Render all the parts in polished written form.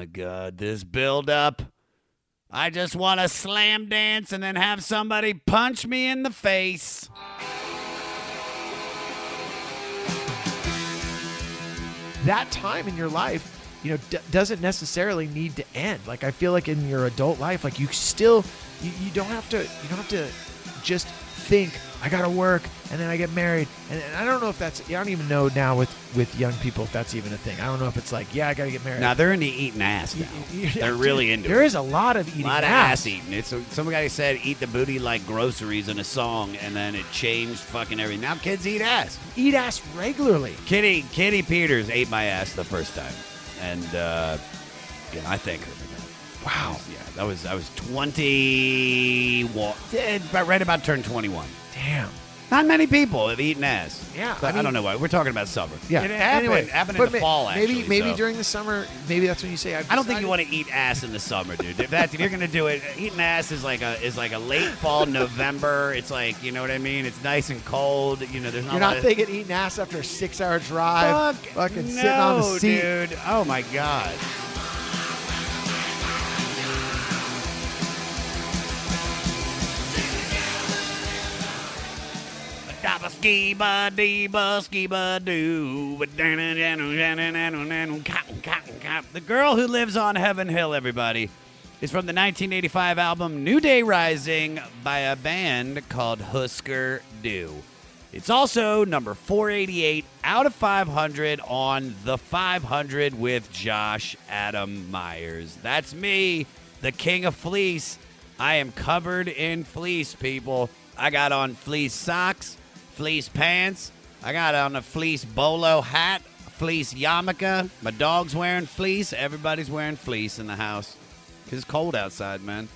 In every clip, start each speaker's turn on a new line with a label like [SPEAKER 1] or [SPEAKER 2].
[SPEAKER 1] my God, this build-up. I just want to slam dance and then have somebody punch me in the face.
[SPEAKER 2] That time in your life, doesn't necessarily need to end. Like, I feel like in your adult life, like, you still, you don't have to just think, I gotta work and then I get married. And I don't know if that's, I don't even know now with young people if that's even a thing. I don't know if it's like, yeah, I gotta get married.
[SPEAKER 1] Now they're into eating ass now. They're really into it.
[SPEAKER 2] There is a lot of eating ass.
[SPEAKER 1] A lot of ass eating. Somebody said eat the booty like groceries in a song, and then it changed fucking everything. Now kids eat ass.
[SPEAKER 2] Eat ass regularly.
[SPEAKER 1] Kitty Peters ate my ass the first time. And I thank her for that.
[SPEAKER 2] Wow.
[SPEAKER 1] Yeah, I was 20, right about turned 21.
[SPEAKER 2] Damn.
[SPEAKER 1] Not many people have eaten ass.
[SPEAKER 2] Yeah,
[SPEAKER 1] But I don't know why. We're talking about summer.
[SPEAKER 2] Yeah.
[SPEAKER 1] It happened in the fall, actually.
[SPEAKER 2] Maybe
[SPEAKER 1] so.
[SPEAKER 2] during the summer, maybe that's when you say.
[SPEAKER 1] I don't think you want to eat ass in the summer, dude. If you're gonna do it, eating ass is like a late fall November. It's like, you know what I mean. It's nice and cold. There's not.
[SPEAKER 2] You're not thinking eating ass after a 6-hour drive. Fucking sitting on the seat,
[SPEAKER 1] dude. Oh my God. The Girl Who Lives on Heaven Hill, everybody, is from the 1985 album New Day Rising by a band called Hüsker Dü. It's also number 488 out of 500 on the 500 with Josh Adam Meyers. That's me, the king of fleece. I am covered in fleece, people. I got on fleece socks, fleece pants. I got on a fleece bolo hat, fleece yarmulke. My dog's wearing fleece. Everybody's wearing fleece in the house because it's cold outside, man.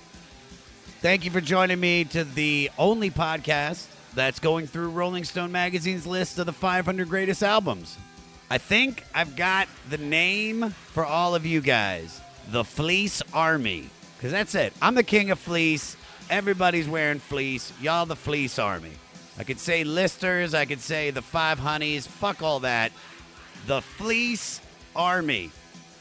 [SPEAKER 1] Thank you for joining me to the only podcast that's going through Rolling Stone magazine's list of the 500 greatest albums. I think I've got the name for all of you guys. The Fleece Army. Because that's it. I'm the king of fleece. Everybody's wearing fleece. Y'all the Fleece Army. I could say listers. I could say the 5 honeys. Fuck all that. The Fleece Army.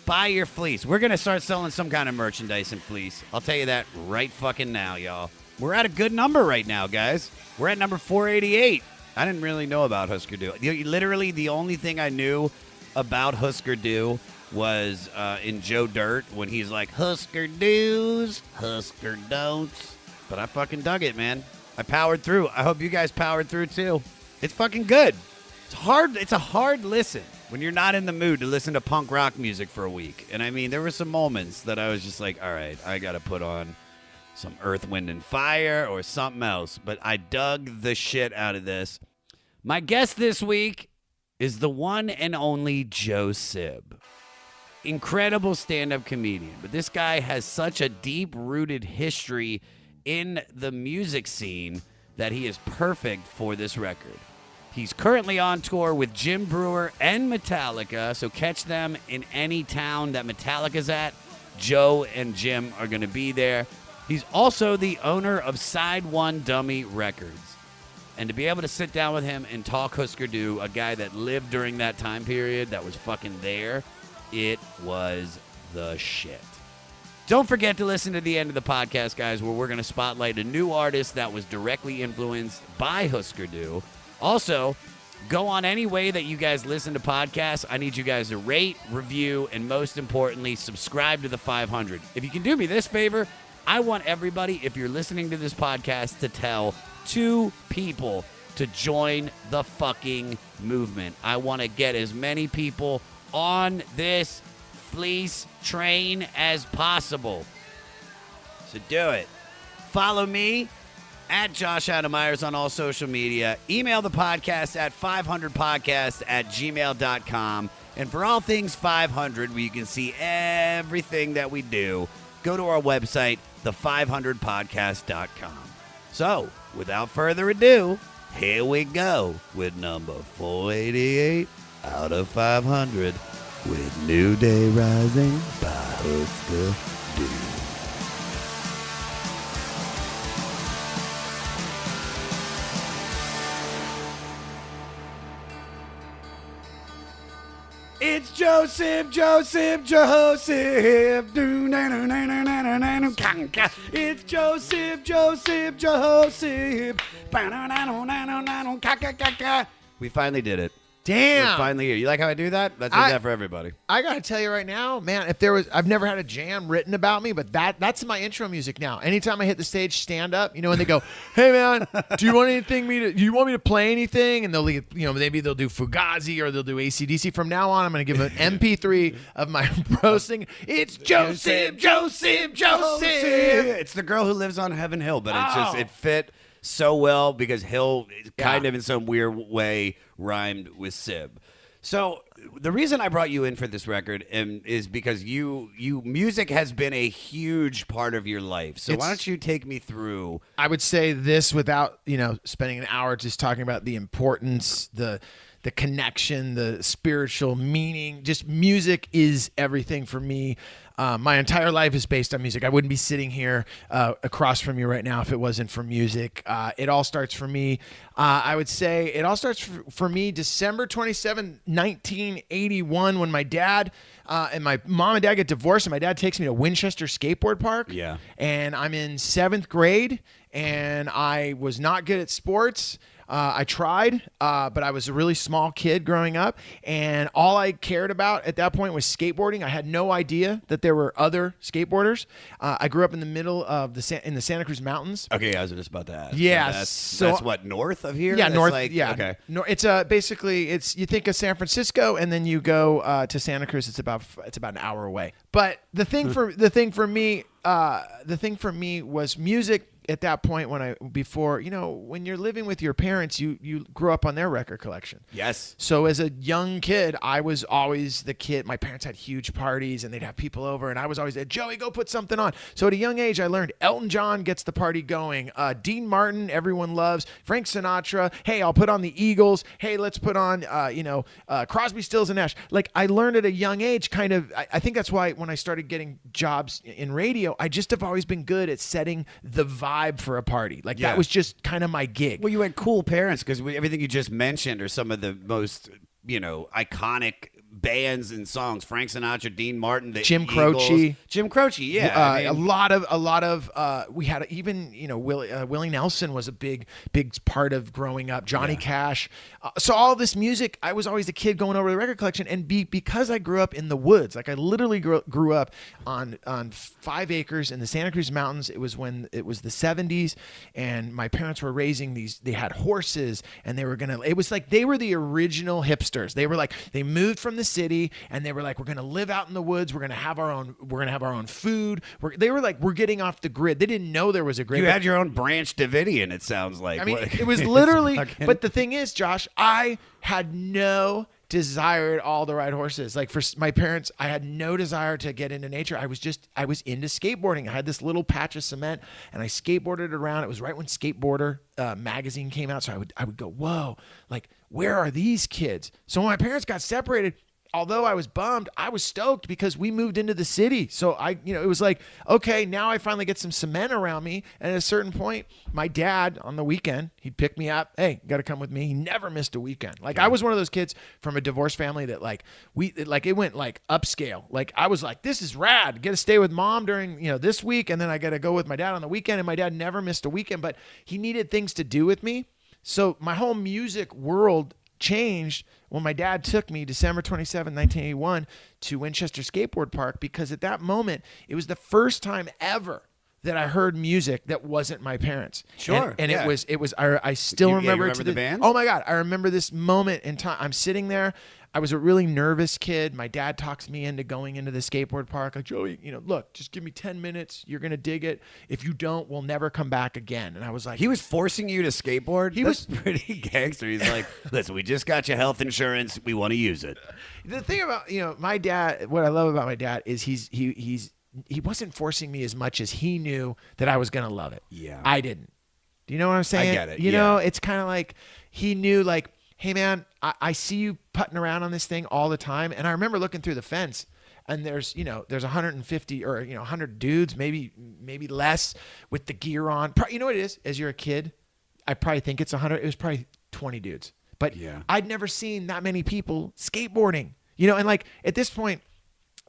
[SPEAKER 1] Buy your fleece. We're going to start selling some kind of merchandise in fleece. I'll tell you that right fucking now, y'all. We're at a good number right now, guys. We're at number 488. I didn't really know about Hüsker Dü. Literally, the only thing I knew about Hüsker Dü was in Joe Dirt when he's like, Hüsker Dü's, Hüsker Don'ts. But I fucking dug it, man. I powered through. I hope you guys powered through, too. It's fucking good. It's hard. It's a hard listen when you're not in the mood to listen to punk rock music for a week. And I mean, there were some moments that I was just like, all right, I got to put on some Earth, Wind, and Fire or something else. But I dug the shit out of this. My guest this week is the one and only Joe Sib. Incredible stand-up comedian. But this guy has such a deep-rooted history in the music scene that he is perfect for this record. He's currently on tour with Jim Brewer and Metallica, so catch them in any town that Metallica's at. Joe and Jim are going to be there. He's also the owner of SideOneDummy Records. And to be able to sit down with him and talk Hüsker Dü, a guy that lived during that time period, that was fucking there, it was the shit. Don't forget to listen to the end of the podcast, guys, where we're going to spotlight a new artist that was directly influenced by Hüsker Dü. Also, go on any way that you guys listen to podcasts. I need you guys to rate, review, and most importantly, subscribe to the 500. If you can do me this favor, I want everybody, if you're listening to this podcast, to tell 2 people to join the fucking movement. I want to get as many people on this fleece train as possible. So do it. Follow me at Josh Adam Meyers on all social media. Email the podcast at 500podcast@gmail.com. And for all things 500, where you can see everything that we do, go to our website, the500podcast.com. So, without further ado, here we go with number 488 out of 500 with New Day Rising by Hüsker Dü. It's Joe Joe Sib, Joe Sib, Joe Sib. It's Joe Sib, Joe Sib, Joe Sib. We finally did it.
[SPEAKER 2] Damn.
[SPEAKER 1] We're finally here. You like how I do that? Let's do that for everybody.
[SPEAKER 2] I gotta tell you right now, man, I've never had a jam written about me, but that's my intro music now. Anytime I hit the stage, stand up, when they go, hey man, do you want me to play anything? And they'll maybe they'll do Fugazi or they'll do AC/DC. From now on, I'm gonna give an MP3 of my bro singing. It's Joe Sib, Joe Sib, Joe Sib.
[SPEAKER 1] It's the girl who lives on Heaven Hill, but it fit so well because Hill kind of in some weird way rhymed with Sib. So the reason I brought you in for this record is because music has been a huge part of your life. So why don't you take me through?
[SPEAKER 2] I would say this without spending an hour just talking about the importance, the connection, the spiritual meaning. Just music is everything for me. My entire life is based on music. I wouldn't be sitting here across from you right now if it wasn't for music. It all starts for me. I would say it all starts for me December 27, 1981, when my dad and my mom and dad get divorced, and my dad takes me to Winchester Skateboard Park.
[SPEAKER 1] Yeah.
[SPEAKER 2] And I'm in 7th grade, and I was not good at sports. I tried, but I was a really small kid growing up, and all I cared about at that point was skateboarding. I had no idea that there were other skateboarders. I grew up in the middle of in the Santa Cruz Mountains.
[SPEAKER 1] Okay, I was just about to ask.
[SPEAKER 2] Yeah,
[SPEAKER 1] so that's what, north of here?
[SPEAKER 2] Yeah,
[SPEAKER 1] that's
[SPEAKER 2] north.
[SPEAKER 1] Yeah.
[SPEAKER 2] Okay. It's basically you think of San Francisco, and then you go to Santa Cruz. It's about an hour away. But the thing for me was music. At that point, when you're living with your parents, you grew up on their record collection.
[SPEAKER 1] Yes.
[SPEAKER 2] So as a young kid, I was always the kid. My parents had huge parties, and they'd have people over, and I was always there. Joey, go put something on. So at a young age, I learned Elton John gets the party going. Dean Martin, everyone loves. Frank Sinatra. Hey, I'll put on the Eagles. Hey, let's put on, Crosby, Stills, and Nash. Like, I learned at a young age, kind of. I think that's why when I started getting jobs in radio, I just have always been good at setting the vibe for a party. That was just kind of my gig.
[SPEAKER 1] Well, you had cool parents because everything you just mentioned are some of the most, iconic bands and songs. Frank Sinatra, Dean Martin, the
[SPEAKER 2] Jim
[SPEAKER 1] Eagles.
[SPEAKER 2] Croce.
[SPEAKER 1] Jim Croce, yeah.
[SPEAKER 2] A lot of we had even Willie Nelson was a big part of growing up. Johnny Cash. So all this music, I was always the kid going over the record collection, and because I grew up in the woods, like I literally grew up on 5 acres in the Santa Cruz Mountains. It was when it was the 70s, and my parents were raising these. They had horses, and it was like they were the original hipsters. They were like, they moved from the city, and they were like, we're gonna live out in the woods. We're gonna have our own food. They were like, we're getting off the grid. They didn't know there was a grid.
[SPEAKER 1] You had your own Branch Davidian, it sounds like.
[SPEAKER 2] I mean, it was literally. But the thing is, Josh, I had no desire at all to ride horses. Like, for my parents, I had no desire to get into nature. I was into skateboarding. I had this little patch of cement, and I skateboarded around. It was right when Skateboarder magazine came out, so I would go, whoa, like, where are these kids? So when my parents got separated, although I was bummed, I was stoked because we moved into the city. So it was like, okay, now I finally get some cement around me. And at a certain point, my dad on the weekend, he'd pick me up. Hey, you got to come with me. He never missed a weekend. Like, I was one of those kids from a divorced family that it went like upscale. Like, I was like, this is rad. Get to stay with mom during, this week. And then I got to go with my dad on the weekend. And my dad never missed a weekend, but he needed things to do with me. So my whole music world changed when my dad took me December 27, 1981 to Winchester Skateboard Park, because at that moment, it was the first time ever that I heard music that wasn't my parents.
[SPEAKER 1] Sure.
[SPEAKER 2] And it was I still remember
[SPEAKER 1] the bands?
[SPEAKER 2] Oh my God. I remember this moment in time. I'm sitting there. I was a really nervous kid. My dad talks me into going into the skateboard park. Like, Joey, look, just give me 10 minutes. You're going to dig it. If you don't, we'll never come back again. And I was like,
[SPEAKER 1] he was forcing you to skateboard? He was pretty gangster. He's like, listen, we just got you health insurance. We want to use it.
[SPEAKER 2] The thing about, my dad, what I love about my dad is he wasn't forcing me as much as he knew that I was going to love it.
[SPEAKER 1] Yeah.
[SPEAKER 2] I didn't. Do you know what I'm saying?
[SPEAKER 1] I get it.
[SPEAKER 2] You know, it's kind of like he knew, like, hey man, I see you putting around on this thing all the time. And I remember looking through the fence, and there's 150 or 100 dudes, maybe less, with the gear on. You know what it is? As you're a kid, I probably think it's 100. It was probably 20 dudes. But I'd never seen that many people skateboarding. You know, and like at this point,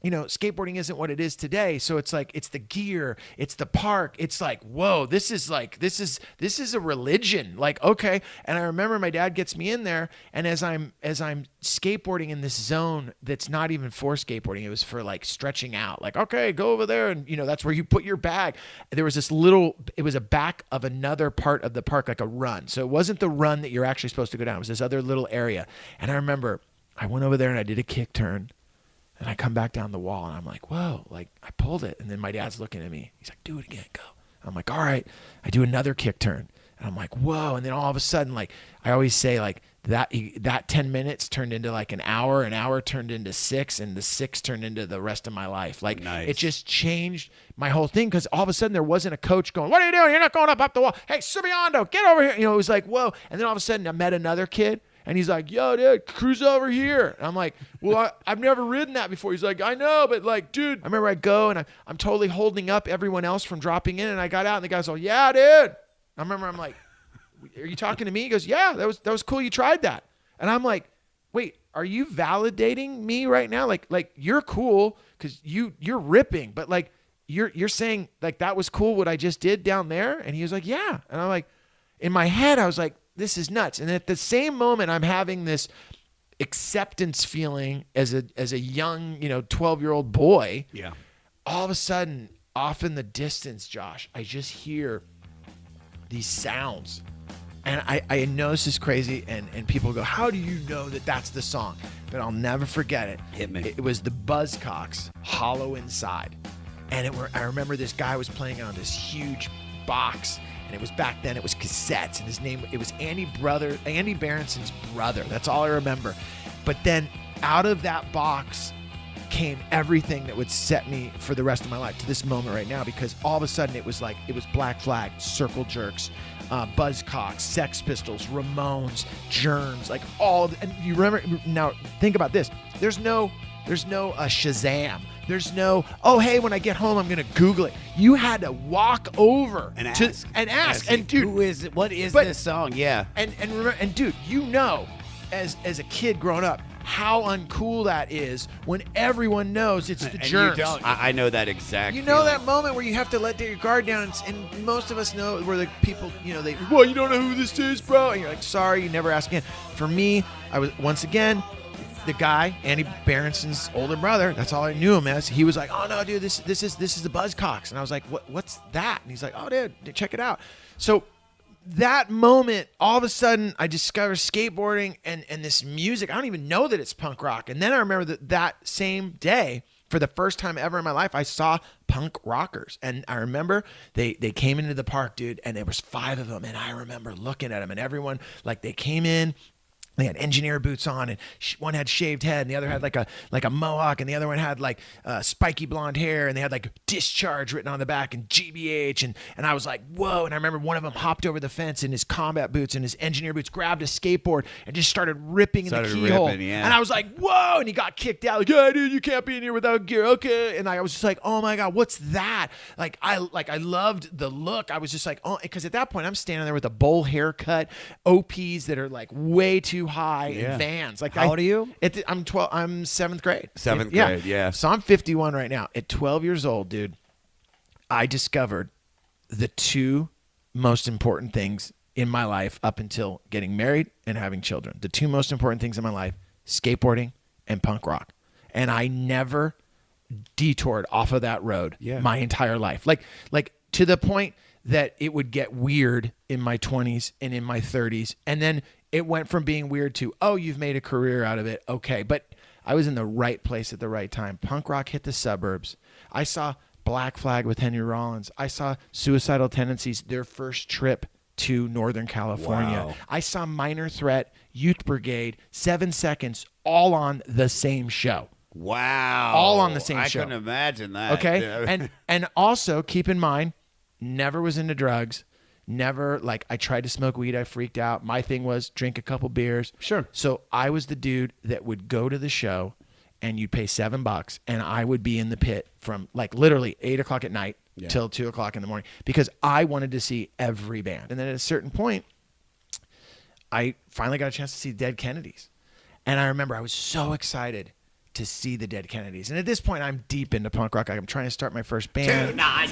[SPEAKER 2] you know, skateboarding isn't what it is today. So it's like, it's the gear, it's the park. It's like, whoa, this is a religion. Like, okay. And I remember my dad gets me in there, and as I'm skateboarding in this zone that's not even for skateboarding, it was for like stretching out. Like, okay, go over there, and you know, that's where you put your bag. There was this it was a back of another part of the park, like a run. So it wasn't the run that you're actually supposed to go down. It was this other little area. And I remember I went over there and I did a kick turn. And I come back down the wall, and I'm like, whoa, like I pulled it. And then my dad's looking at me. He's like, do it again, go. I'm like, all right. I do another kick turn. And I'm like, whoa. And then all of a sudden, like I always say, like that 10 minutes turned into like an hour turned into 6, and the 6 turned into the rest of my life. Like It just changed my whole thing, because all of a sudden there wasn't a coach going, what are you doing? You're not going up the wall. Hey, Subiondo, get over here. You know, it was like, whoa. And then all of a sudden I met another kid. And he's like, yo, dude, cruise over here. And I'm like, well, I've never ridden that before. He's like, I know, but like, dude, I remember I go and I'm totally holding up everyone else from dropping in. And I got out, and the guy's all, yeah, dude. I remember I'm like, are you talking to me? He goes, yeah, that was cool. You tried that. And I'm like, wait, are you validating me right now? Like you're cool because you're ripping, but like you're saying like that was cool what I just did down there. And he was like, yeah. And I'm like, in my head, I was like, this is nuts. And at the same moment, I'm having this acceptance feeling as a young, 12-year-old boy.
[SPEAKER 1] Yeah.
[SPEAKER 2] All of a sudden, off in the distance, Josh, I just hear these sounds. And I know this is crazy, and people go, how do you know that that's the song? But I'll never forget it.
[SPEAKER 1] Hit me.
[SPEAKER 2] It was the Buzzcocks, Hollow Inside. And I remember this guy was playing on this huge box. And it was back then, it was cassettes, and it was Andy Berenson's brother. That's all I remember. But then out of that box came everything that would set me for the rest of my life to this moment right now, because all of a sudden it was Black Flag, Circle Jerks, Buzzcocks, Sex Pistols, Ramones, Germs, like all. And you remember, now think about this. There's no Shazam. There's no, oh, hey, when I get home, I'm going to Google it. You had to walk over
[SPEAKER 1] and ask.
[SPEAKER 2] And dude,
[SPEAKER 1] who is it? What is this song? Yeah.
[SPEAKER 2] And remember, and dude, as a kid growing up, how uncool that is when everyone knows it's the Germs.
[SPEAKER 1] I know that exact
[SPEAKER 2] feeling. That moment where you have to let your guard down, and most of us know where the people, well, you don't know who this is, bro. And you're like, sorry, you never ask again. For me, I was, once again, the guy, Andy Berenson's older brother, that's all I knew him as. He was like, oh no, dude, this is the Buzzcocks. And I was like, what's that? And he's like, oh, dude, check it out. So that moment, all of a sudden, I discovered skateboarding and this music. I don't even know that it's punk rock. And then I remember that same day, for the first time ever in my life, I saw punk rockers. And I remember they came into the park, dude, and there was 5 of them. And I remember looking at them, and everyone, like, they came in. They had engineer boots on, and one had shaved head, and the other had like a mohawk, and the other one had like spiky blonde hair, and they had like discharge written on the back and GBH, and I was like, whoa. And I remember one of them hopped over the fence in his combat boots and his engineer boots, grabbed a skateboard and just started ripping in the keyhole.
[SPEAKER 1] Yeah.
[SPEAKER 2] And I was like, whoa. And he got kicked out. Like, yeah, dude, you can't be in here without gear. Okay. And I was just like, oh my God, what's that? I loved the look. I was just like, oh, because at that point I'm standing there with a bowl haircut, OPs that are like way too high, in Vans. Like,
[SPEAKER 1] how old are you?
[SPEAKER 2] I'm 12. I'm 7th grade.
[SPEAKER 1] 7th grade, yeah.
[SPEAKER 2] So I'm 51 right now. At 12 years old, dude, I discovered the 2 most important things in my life up until getting married and having children. The 2 most important things in my life: skateboarding and punk rock. And I never detoured off of that road my entire life. Like to the point that it would get weird in my 20s and in my 30s. And then it went from being weird to, oh, you've made a career out of it. Okay. But I was in the right place at the right time. Punk rock hit the suburbs. I saw Black Flag with Henry Rollins. I saw Suicidal Tendencies, their first trip to Northern California.
[SPEAKER 1] Wow.
[SPEAKER 2] I saw Minor Threat, Youth Brigade, 7 Seconds, all on the same show.
[SPEAKER 1] Wow.
[SPEAKER 2] All on the same show.
[SPEAKER 1] I couldn't imagine that.
[SPEAKER 2] Okay. And also keep in mind, never was into drugs. Never, I tried to smoke weed. I freaked out. My thing was drink a couple beers.
[SPEAKER 1] Sure.
[SPEAKER 2] So I was the dude that would go to the show, and you'd pay $7, and I would be in the pit from literally 8 o'clock at night till 2 o'clock in the morning, because I wanted to see every band. And then at a certain point, I finally got a chance to see Dead Kennedys. And I remember I was so excited to see the Dead Kennedys. And at this point, I'm deep into punk rock. I'm trying to start my first band.
[SPEAKER 1] Tonight.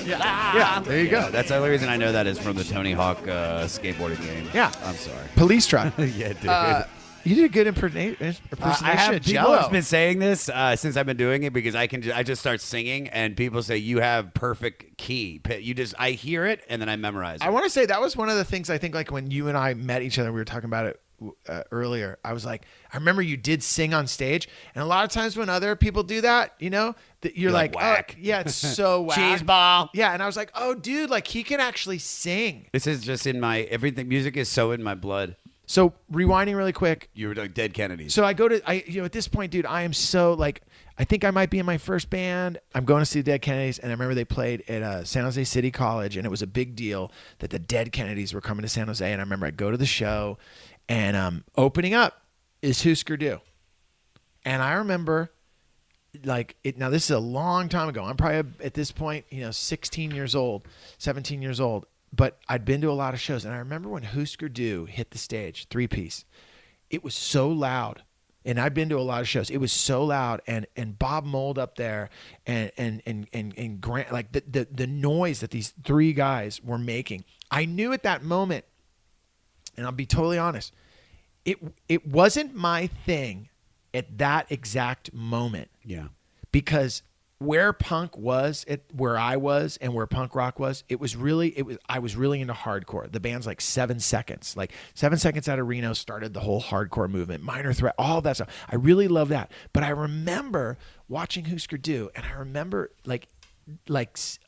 [SPEAKER 2] Yeah, there you go.
[SPEAKER 1] That's the only reason I know that is from the Tony Hawk skateboarding game.
[SPEAKER 2] Yeah.
[SPEAKER 1] I'm sorry.
[SPEAKER 2] Police Truck.
[SPEAKER 1] Yeah, dude.
[SPEAKER 2] You did a good impersonation
[SPEAKER 1] I have
[SPEAKER 2] of
[SPEAKER 1] people
[SPEAKER 2] Jello.
[SPEAKER 1] have been saying this since I've been doing it because I just start singing and people say you have perfect key. I hear it and then I memorize it.
[SPEAKER 2] I want to say that was one of the things I think like when you and I met each other, we were talking about it earlier. I was like, I remember you did sing on stage, and a lot of times when other people do that, you know, that you're like
[SPEAKER 1] whack.
[SPEAKER 2] Oh, yeah, it's so whack.
[SPEAKER 1] Cheese ball.
[SPEAKER 2] Yeah, and I was like, oh, dude, like he can actually sing.
[SPEAKER 1] This is just in my everything. Music is so in my blood.
[SPEAKER 2] So rewinding really quick.
[SPEAKER 1] You were like Dead Kennedys.
[SPEAKER 2] So I go to, at this point, dude, I am so like, I think I might be in my first band. I'm going to see the Dead Kennedys, and I remember they played at San Jose City College, and it was a big deal that the Dead Kennedys were coming to San Jose. And I remember I go to the show, and opening up is Hüsker Dü. And I remember, like, now this is a long time ago. I'm probably at this point, 16 years old, 17 years old. But I'd been to a lot of shows, and I remember when Hüsker Dü hit the stage, 3-piece, it was so loud. And I've been to a lot of shows. It was so loud, and Bob Mould up there, and Grant, like the noise that these three guys were making. I knew at that moment, and I'll be totally honest, it wasn't my thing at that exact moment.
[SPEAKER 1] Yeah,
[SPEAKER 2] because where punk was, where I was, and where punk rock was, I was really into hardcore. The band's like 7 Seconds. Like 7 Seconds out of Reno started the whole hardcore movement, Minor Threat, all that stuff. I really love that. But I remember watching Hüsker Dü, and I remember like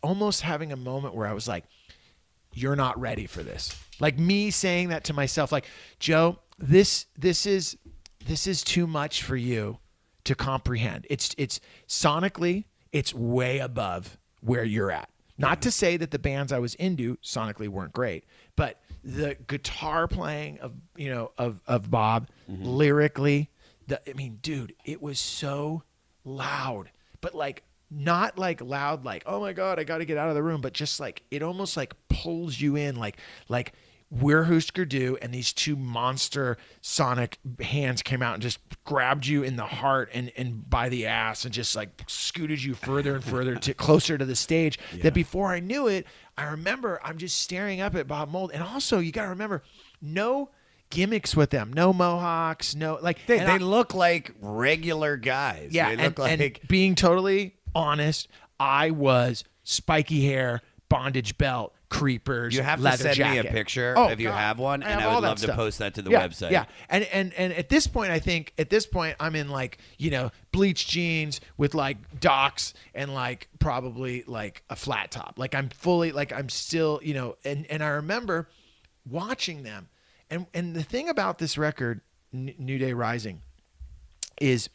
[SPEAKER 2] almost having a moment where I was like, you're not ready for this. Like me saying that to myself, like, Joe, this is too much for you to comprehend. It's sonically, it's way above where you're at. Not to say that the bands I was into sonically weren't great, but the guitar playing of Bob, lyrically, dude, it was so loud, but like not like loud, like, oh my God, I got to get out of the room, but just like it almost like pulls you in, like we're Hüsker Dü, and these two monster sonic hands came out and just grabbed you in the heart and by the ass and just like scooted you further and further closer to the stage. Yeah. That before I knew it, I remember I'm just staring up at Bob Mould. And also you got to remember, no gimmicks with them, no mohawks, no like
[SPEAKER 1] they look like regular guys.
[SPEAKER 2] Yeah,
[SPEAKER 1] they look
[SPEAKER 2] and being totally honest, I was spiky hair, bondage belt, creepers.
[SPEAKER 1] You have to
[SPEAKER 2] leather
[SPEAKER 1] send
[SPEAKER 2] jacket.
[SPEAKER 1] me a picture if you
[SPEAKER 2] God.
[SPEAKER 1] have one, and I would love to post that to the website.
[SPEAKER 2] Yeah, and at this point, I think I'm in like bleached jeans with like Docs and like probably like a flat top. Like I'm fully like I'm still and I remember watching them, and the thing about this record, New Day Rising, is.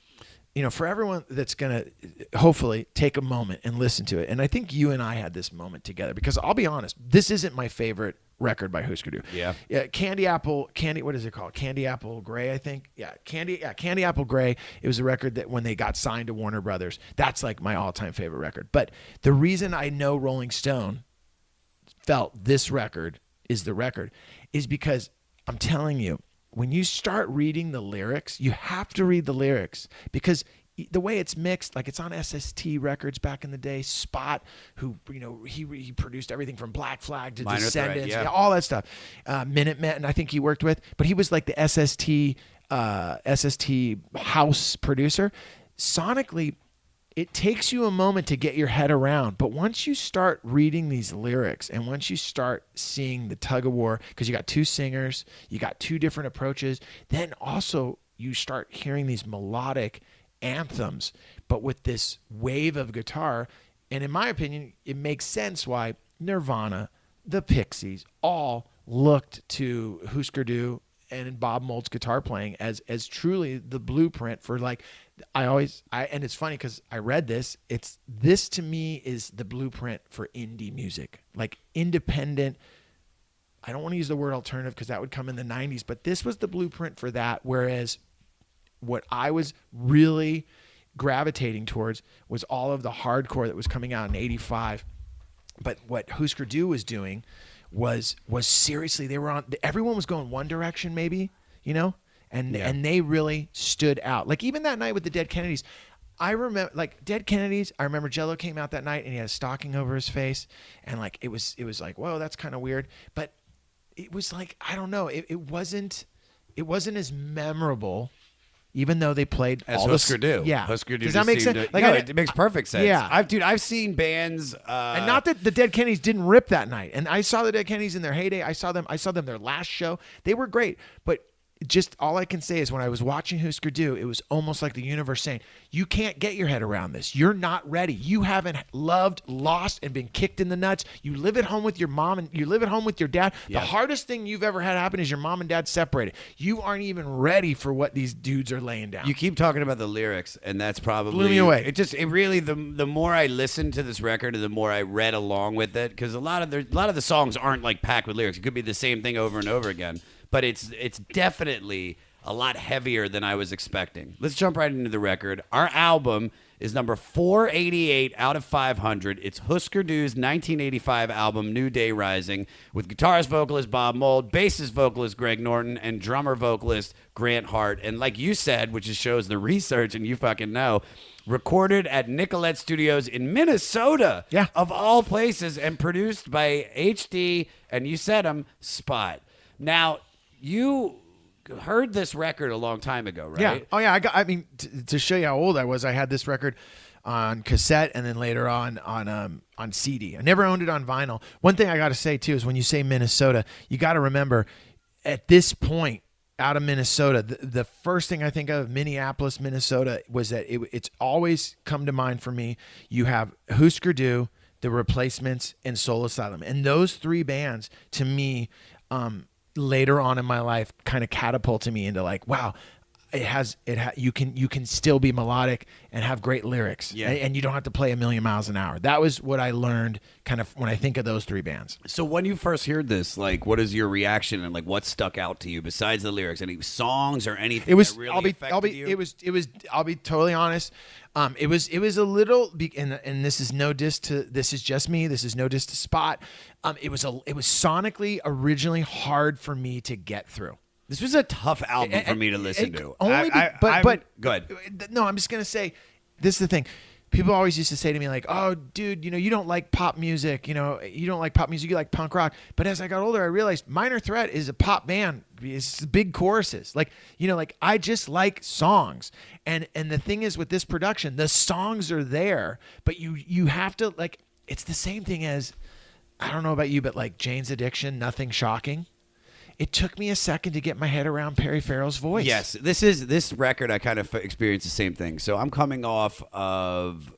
[SPEAKER 2] For everyone that's going to hopefully take a moment and listen to it. And I think you and I had this moment together because I'll be honest, this isn't my favorite record by Hüsker Dü.
[SPEAKER 1] Yeah.
[SPEAKER 2] What is it called? Candy Apple Gray, I think. Candy Apple Gray. It was a record that when they got signed to Warner Brothers, that's like my all-time favorite record. But the reason I know Rolling Stone felt this record is the record is because I'm telling you, when you start reading the lyrics, you have to read the lyrics because the way it's mixed, like it's on SST Records back in the day. Spot, who he produced everything from Black Flag to
[SPEAKER 1] Minor
[SPEAKER 2] Descendants,
[SPEAKER 1] Threat, yeah.
[SPEAKER 2] all that stuff. Minutemen, I think he worked with, but he was like the SST house producer. Sonically, it takes you a moment to get your head around, but once you start reading these lyrics and once you start seeing the tug of war, because you got two singers, you got two different approaches, then also you start hearing these melodic anthems, but with this wave of guitar. And in my opinion, it makes sense why Nirvana, the Pixies, all looked to Hüsker Dü and Bob Mould's guitar playing as truly the blueprint for like. And it's funny because I read this. This to me is the blueprint for indie music, like independent. I don't want to use the word alternative because that would come in the 90s, but this was the blueprint for that. Whereas what I was really gravitating towards was all of the hardcore that was coming out in '85. But what Hüsker Dü was doing was seriously, they were on, everyone was going one direction maybe, you know, and they really stood out. Like even that night with the Dead Kennedys, I remember like Dead Kennedys, I remember Jello came out that night and he had a stocking over his face, and like it was like, whoa, that's kind of weird. But it was like, I don't know, it wasn't as memorable, even though they played
[SPEAKER 1] as
[SPEAKER 2] all
[SPEAKER 1] Husker Dü.
[SPEAKER 2] Yeah.
[SPEAKER 1] Husker Dü.
[SPEAKER 2] Does that make sense?
[SPEAKER 1] Like, no, it makes perfect sense.
[SPEAKER 2] Yeah.
[SPEAKER 1] I've seen bands,
[SPEAKER 2] and not that the Dead Kennedys didn't rip that night. And I saw the Dead Kennedys in their heyday. I saw them their last show. They were great. But just all I can say is when I was watching Hüsker Dü, it was almost like the universe saying, you can't get your head around this. You're not ready. You haven't loved, lost, and been kicked in the nuts. You live at home with your mom and you live at home with your dad.
[SPEAKER 1] Yeah.
[SPEAKER 2] The hardest thing you've ever had happen is your mom and dad separated. You aren't even ready for what these dudes are laying down.
[SPEAKER 1] You keep talking about the lyrics, and that's probably
[SPEAKER 2] blew me away.
[SPEAKER 1] It really the more I listened to this record, and the more I read along with it, because a lot of the songs aren't like packed with lyrics. It could be the same thing over and over again, but it's definitely a lot heavier than I was expecting. Let's jump right into the record. Our album is number 488 out of 500. It's Hüsker Dü's 1985 album, New Day Rising, with guitarist vocalist Bob Mould, bassist vocalist Greg Norton, and drummer vocalist Grant Hart. And like you said, which just shows the research, and you fucking know, recorded at Nicolette Studios in Minnesota, of all places, and produced by HD, and you said him, Spot. Now, you heard this record a long time ago, right?
[SPEAKER 2] Yeah. Oh yeah. To show you how old I was, I had this record on cassette and then later on CD. I never owned it on vinyl. One thing I got to say too is when you say Minnesota, you got to remember at this point out of Minnesota, the first thing I think of Minneapolis, Minnesota was that it's always come to mind for me. You have Hüsker Dü, The Replacements, and Soul Asylum, and those three bands to me, later on in my life kind of catapulted me into like, wow, you can still be melodic and have great lyrics, and you don't have to play a million miles an hour. That was what I learned kind of when I think of those three bands.
[SPEAKER 1] So when you first heard this, like, what is your reaction, and like what stuck out to you besides the lyrics? Any songs or anything?
[SPEAKER 2] It was.
[SPEAKER 1] That really affected you?
[SPEAKER 2] It was. I'll be totally honest. It was a little, and this is no diss to. This is just me. This is no diss to Spot. It was sonically originally hard for me to get through.
[SPEAKER 1] This was a tough album for me to listen to.
[SPEAKER 2] But
[SPEAKER 1] go ahead.
[SPEAKER 2] No, I'm just gonna say, this is the thing. People always used to say to me like, "Oh, dude, you don't like pop music. You don't like pop music. You like punk rock." But as I got older, I realized Minor Threat is a pop band. It's big choruses. Like I just like songs. And the thing is with this production, the songs are there, but you have to like. It's the same thing as, I don't know about you, but like Jane's Addiction, Nothing Shocking. It took me a second to get my head around Perry Farrell's voice.
[SPEAKER 1] Yes, this record, I kind of experienced the same thing. So I'm coming off of,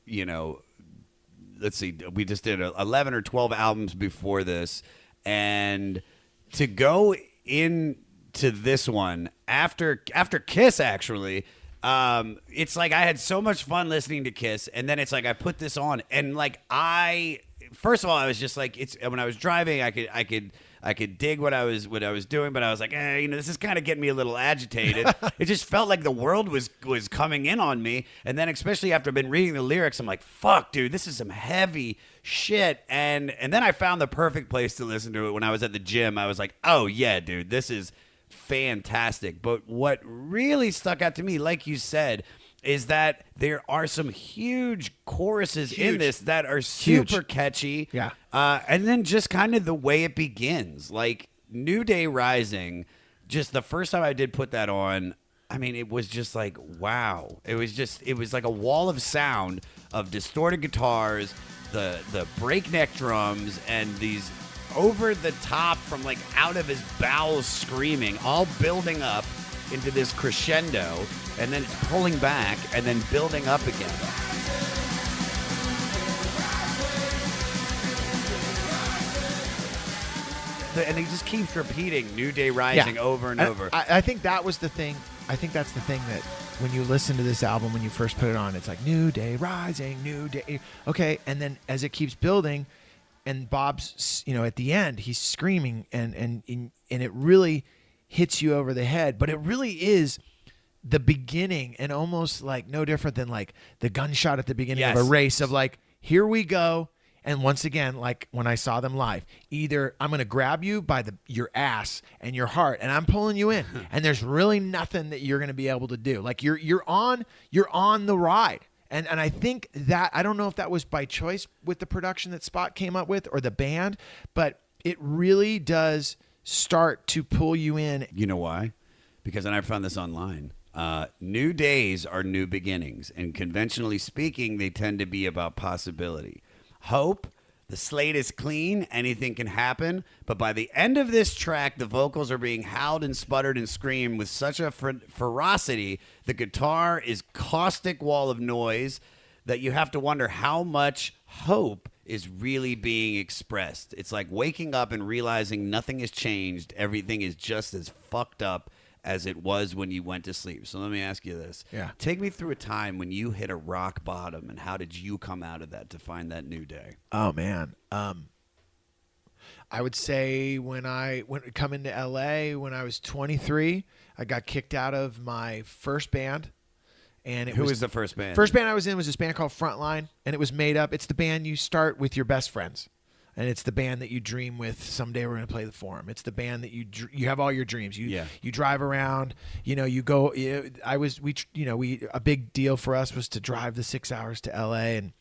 [SPEAKER 1] let's see, we just did 11 or 12 albums before this, and to go into this one after Kiss, actually, it's like I had so much fun listening to Kiss, and then it's like I put this on, and like first of all, I was just like, when I was driving, I could dig what I was doing, but I was like, this is kind of getting me a little agitated. It just felt like the world was coming in on me. And then especially after I've been reading the lyrics, I'm like, fuck, dude, this is some heavy shit. And then I found the perfect place to listen to it when I was at the gym. I was like, oh yeah, dude, this is fantastic. But what really stuck out to me, like you said, is that there are some huge choruses in this that are super catchy.
[SPEAKER 2] Yeah.
[SPEAKER 1] And then just kind of the way it begins. Like, New Day Rising, just the first time I did put that on, I mean, it was just like, wow. It was like a wall of sound of distorted guitars, the breakneck drums, and these over the top from like out of his bowels screaming, all building up into this crescendo, and then it's pulling back and then building up again. And he just keeps repeating New Day Rising over and over.
[SPEAKER 2] I think that was the thing. I think that's the thing that when you listen to this album, when you first put it on, it's like New Day Rising, New Day. Okay. And then as it keeps building, and Bob's, at the end, he's screaming and it really hits you over the head. But it really is the beginning, and almost like no different than like the gunshot at the beginning of a race of like, here we go. And once again, like when I saw them live, either I'm going to grab you by your ass and your heart and I'm pulling you in and there's really nothing that you're going to be able to do. Like you're on the ride. And I think that, I don't know if that was by choice with the production that Spot came up with or the band, but it really does start to pull you in.
[SPEAKER 1] You know why? Because, and I found this online, new days are new beginnings. And conventionally speaking, they tend to be about possibility. Hope, the slate is clean, anything can happen. But by the end of this track, the vocals are being howled and sputtered and screamed with such a ferocity. The guitar is caustic wall of noise that you have to wonder how much hope is really being expressed. It's like waking up and realizing nothing has changed. Everything is just as fucked up as it was when you went to sleep. So let me ask you this.
[SPEAKER 2] Yeah.
[SPEAKER 1] Take me through a time when you hit a rock bottom, and how did you come out of that to find that new day?
[SPEAKER 2] Oh, man. I would say when I come into LA when I was 23, I got kicked out of my first band. And
[SPEAKER 1] Who was the first band?
[SPEAKER 2] First band I was in was this band called Frontline, and it was made up. It's the band you start with your best friends. And it's the band that you dream with. Someday we're going to play the Forum. It's the band that you have all your dreams. You drive around. You go. A big deal for us was to drive the 6 hours to L.A. and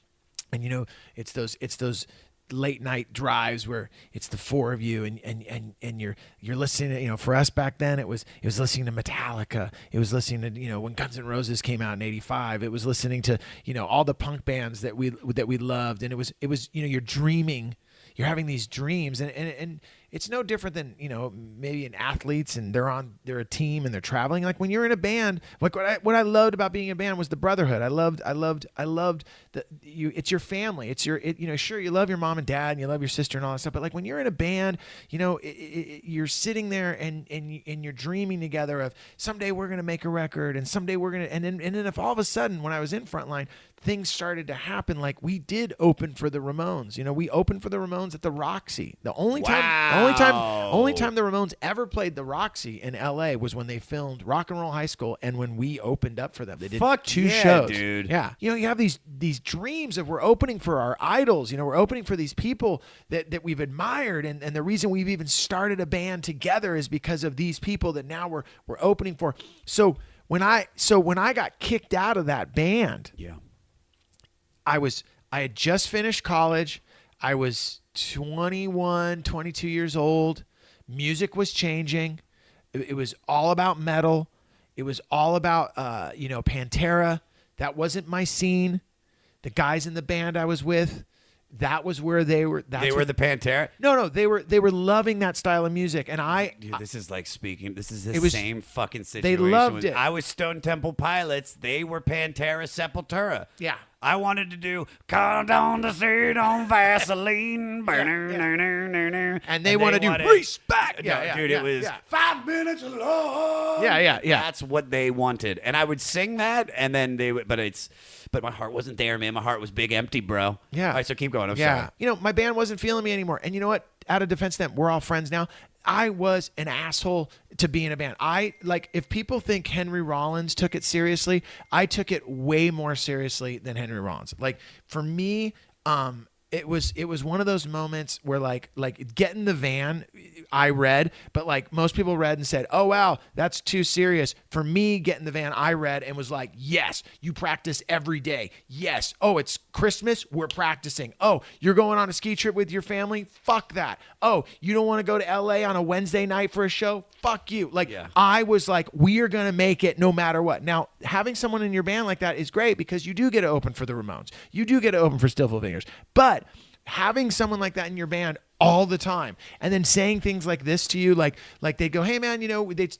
[SPEAKER 2] it's those late night drives where it's the four of you and you're listening to, for us back then it was listening to Metallica. It was listening to when Guns N' Roses came out in '85. It was listening to all the punk bands that we loved, and it was you're dreaming. You're having these dreams, and it's no different than maybe in athletes, and they're a team and they're traveling. Like when you're in a band, like what I loved about being in a band was the brotherhood. I loved that it's your family. It's sure you love your mom and dad and you love your sister and all that stuff, but like when you're in a band, you're sitting there and you're dreaming together of someday we're gonna make a record and someday we're gonna and then if all of a sudden when I was in Frontline, things started to happen. Like we did open for the Ramones. We opened for the Ramones at the Roxy. The only time the Ramones ever played the Roxy in L.A. was when they filmed Rock and Roll High School, and when we opened up for them, they did two shows.
[SPEAKER 1] Dude.
[SPEAKER 2] Yeah, you have these dreams of we're opening for our idols. We're opening for these people that we've admired, and the reason we've even started a band together is because of these people that now we're opening for. So when I got kicked out of that band,
[SPEAKER 1] yeah.
[SPEAKER 2] I had just finished college. I was 21, 22 years old. Music was changing. It was all about metal. It was all about, Pantera. That wasn't my scene. The guys in the band I was with, that was where they were.
[SPEAKER 1] They were the Pantera?
[SPEAKER 2] No, they were loving that style of music, and
[SPEAKER 1] Dude, this is like speaking. This is the same fucking situation.
[SPEAKER 2] They loved it.
[SPEAKER 1] I was Stone Temple Pilots. They were Pantera Sepultura.
[SPEAKER 2] Yeah.
[SPEAKER 1] I wanted to do "Called on the Street on Vaseline,"
[SPEAKER 2] and they want to do "Respect."
[SPEAKER 1] Dude, it was 5 minutes of love.
[SPEAKER 2] Yeah.
[SPEAKER 1] That's what they wanted, and I would sing that, and then they would. But my heart wasn't there, man. My heart was big, empty, bro.
[SPEAKER 2] Yeah.
[SPEAKER 1] All right, so keep going. I'm sorry.
[SPEAKER 2] My band wasn't feeling me anymore, and you know what? Out of defense, of them, we're all friends now. I was an asshole to be in a band. If people think Henry Rollins took it seriously, I took it way more seriously than Henry Rollins. Like for me, it was one of those moments where like get in the van, I read, but like most people read and said, "Oh wow, that's too serious." For me, get in the van, I read and was like, "Yes, you practice every day. Yes. Oh, it's Christmas, we're practicing. Oh, you're going on a ski trip with your family? Fuck that. Oh, you don't want to go to LA on a Wednesday night for a show? Fuck you." I was like, we are going to make it no matter what. Now, having someone in your band like that is great because you do get to open for the Ramones. You do get to open for Stillful Fingers. But having someone like that in your band all the time and then saying things like this to you, like they'd go, "Hey man,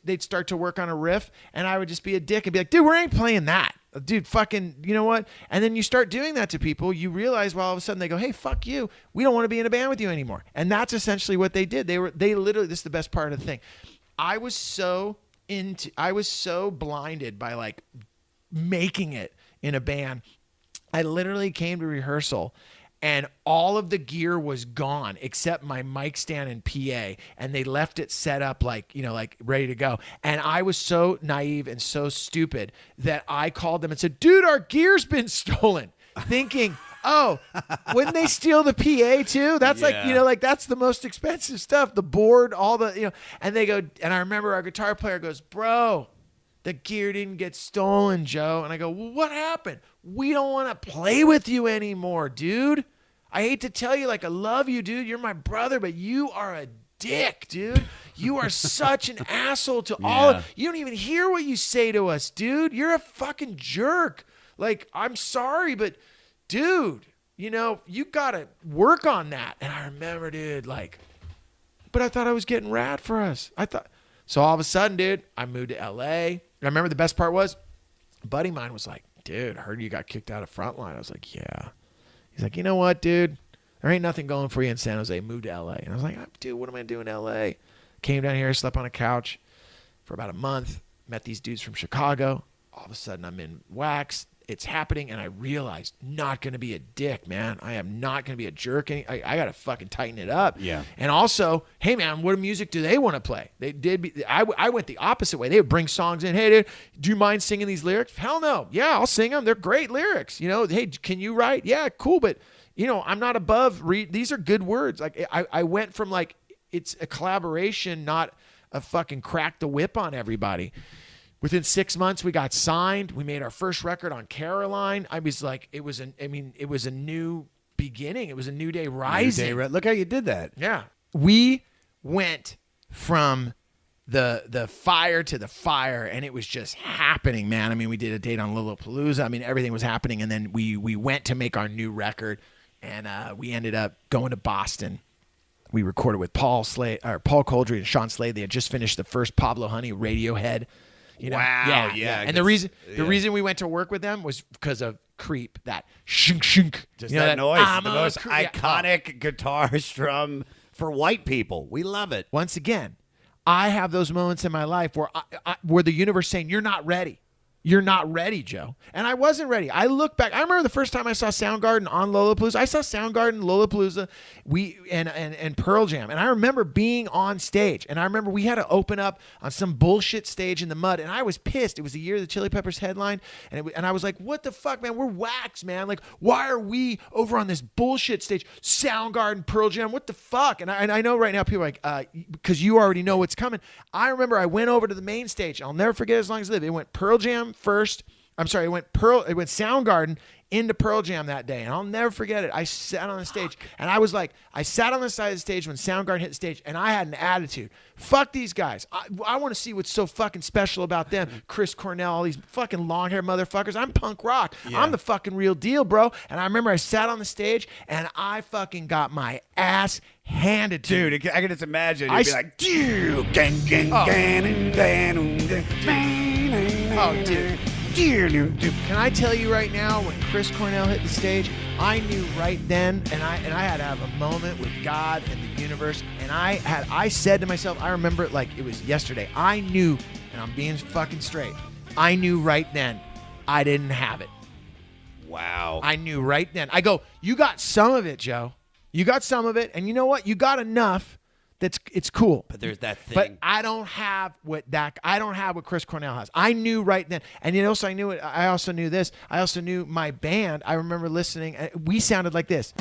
[SPEAKER 2] they'd start to work on a riff," and I would just be a dick and be like, "Dude, we ain't playing that. Dude, fucking, you know what?" And then you start doing that to people, you realize, well, all of a sudden they go, "Hey, fuck you. We don't want to be in a band with you anymore." And that's essentially what they did. They literally, this is the best part of the thing. I was so blinded by like making it in a band. I literally came to rehearsal and all of the gear was gone except my mic stand and PA, and they left it set up like ready to go. And I was so naive and so stupid that I called them and said, "Dude, our gear's been stolen," thinking Oh, wouldn't they steal the PA too? That's like, like that's the most expensive stuff. The board, all the, and they go, and I remember our guitar player goes, bro, the gear didn't get stolen, Joe. And I go, well, what happened? We don't want to play with you anymore, dude. I hate to tell you, like, I love you, dude. You're my brother, but you are a dick, dude. You are such an asshole to all of, you don't even hear what you say to us, dude. You're a fucking jerk. Like, I'm sorry, but dude, you got to work on that. And I remember, dude, like, but I thought I was getting rad for us. So all of a sudden, dude, I moved to LA. I remember the best part was a buddy of mine was like, dude, heard you got kicked out of Frontline. I was like, yeah. He's like, you know what, dude? There ain't nothing going for you in San Jose. Move to LA. And I was like, dude, what am I doing in LA? Came down here, slept on a couch for about a month, met these dudes from Chicago. All of a sudden, I'm in Wax. It's happening, and I realized not going to be a dick, man. I am not going to be a jerk. I got to fucking tighten it up.
[SPEAKER 1] Yeah.
[SPEAKER 2] And also, hey, man, what music do they want to play? I went the opposite way. They would bring songs in. Hey, dude, do you mind singing these lyrics? Hell no. Yeah, I'll sing them. They're great lyrics. Hey, can you write? Yeah, cool, but, I'm not above these are good words. Like, I went from, like, it's a collaboration, not a fucking crack the whip on everybody. Within 6 months, we got signed. We made our first record on Caroline. I was like, it was a new beginning. It was a new day rising.
[SPEAKER 1] Look how you did that.
[SPEAKER 2] Yeah. We went from the fire to the fire, and it was just happening, man. I mean, we did a date on Lollapalooza. I mean, everything was happening, and then we went to make our new record, and we ended up going to Boston. We recorded with Paul Coldry and Sean Slade. They had just finished the first Pablo Honey Radiohead.
[SPEAKER 1] Wow.
[SPEAKER 2] Yeah. And the reason we went to work with them was because of Creep, that shink shink.
[SPEAKER 1] Just that noise. The most iconic guitar strum for white people. We love it.
[SPEAKER 2] Once again, I have those moments in my life where the universe saying, you're not ready. You're not ready, Joe. And I wasn't ready. I look back. I remember the first time I saw Soundgarden on Lollapalooza. I saw Soundgarden, Lollapalooza, and Pearl Jam. And I remember being on stage. And I remember we had to open up on some bullshit stage in the mud. And I was pissed. It was the year the Chili Peppers headline. And I was like, what the fuck, man? We're Wax, man. Like, why are we over on this bullshit stage? Soundgarden, Pearl Jam, what the fuck? And I know right now people are like, because you already know what's coming. I remember I went over to the main stage. I'll never forget as long as I live. It went Pearl Jam first. I'm sorry, it went Soundgarden into Pearl Jam that day, and I'll never forget it. I sat on the stage, and I was like, I sat on the side of the stage when Soundgarden hit the stage, and I had an attitude. Fuck these guys. I want to see what's so fucking special about them. Chris Cornell, all these fucking long-haired motherfuckers. I'm punk rock. Yeah. I'm the fucking real deal, bro. And I remember I sat on the stage, and I fucking got my ass handed to me.
[SPEAKER 1] Dude, I can just imagine. You'd be like,
[SPEAKER 2] oh, dude. Can I tell you right now, when Chris Cornell hit the stage, I knew right then, and I had to have a moment with God and the universe, and I said to myself, I remember it like it was yesterday. I knew, and I'm being fucking straight, I knew right then I didn't have it.
[SPEAKER 1] Wow.
[SPEAKER 2] I knew right then. I go, you got some of it, Joe. You got some of it, and you know what? You got enough. It's cool.
[SPEAKER 1] But there's that thing.
[SPEAKER 2] But I don't have what Chris Cornell has. I knew right then. And you know, so I also knew this. I also knew my band. I remember listening. We sounded like this.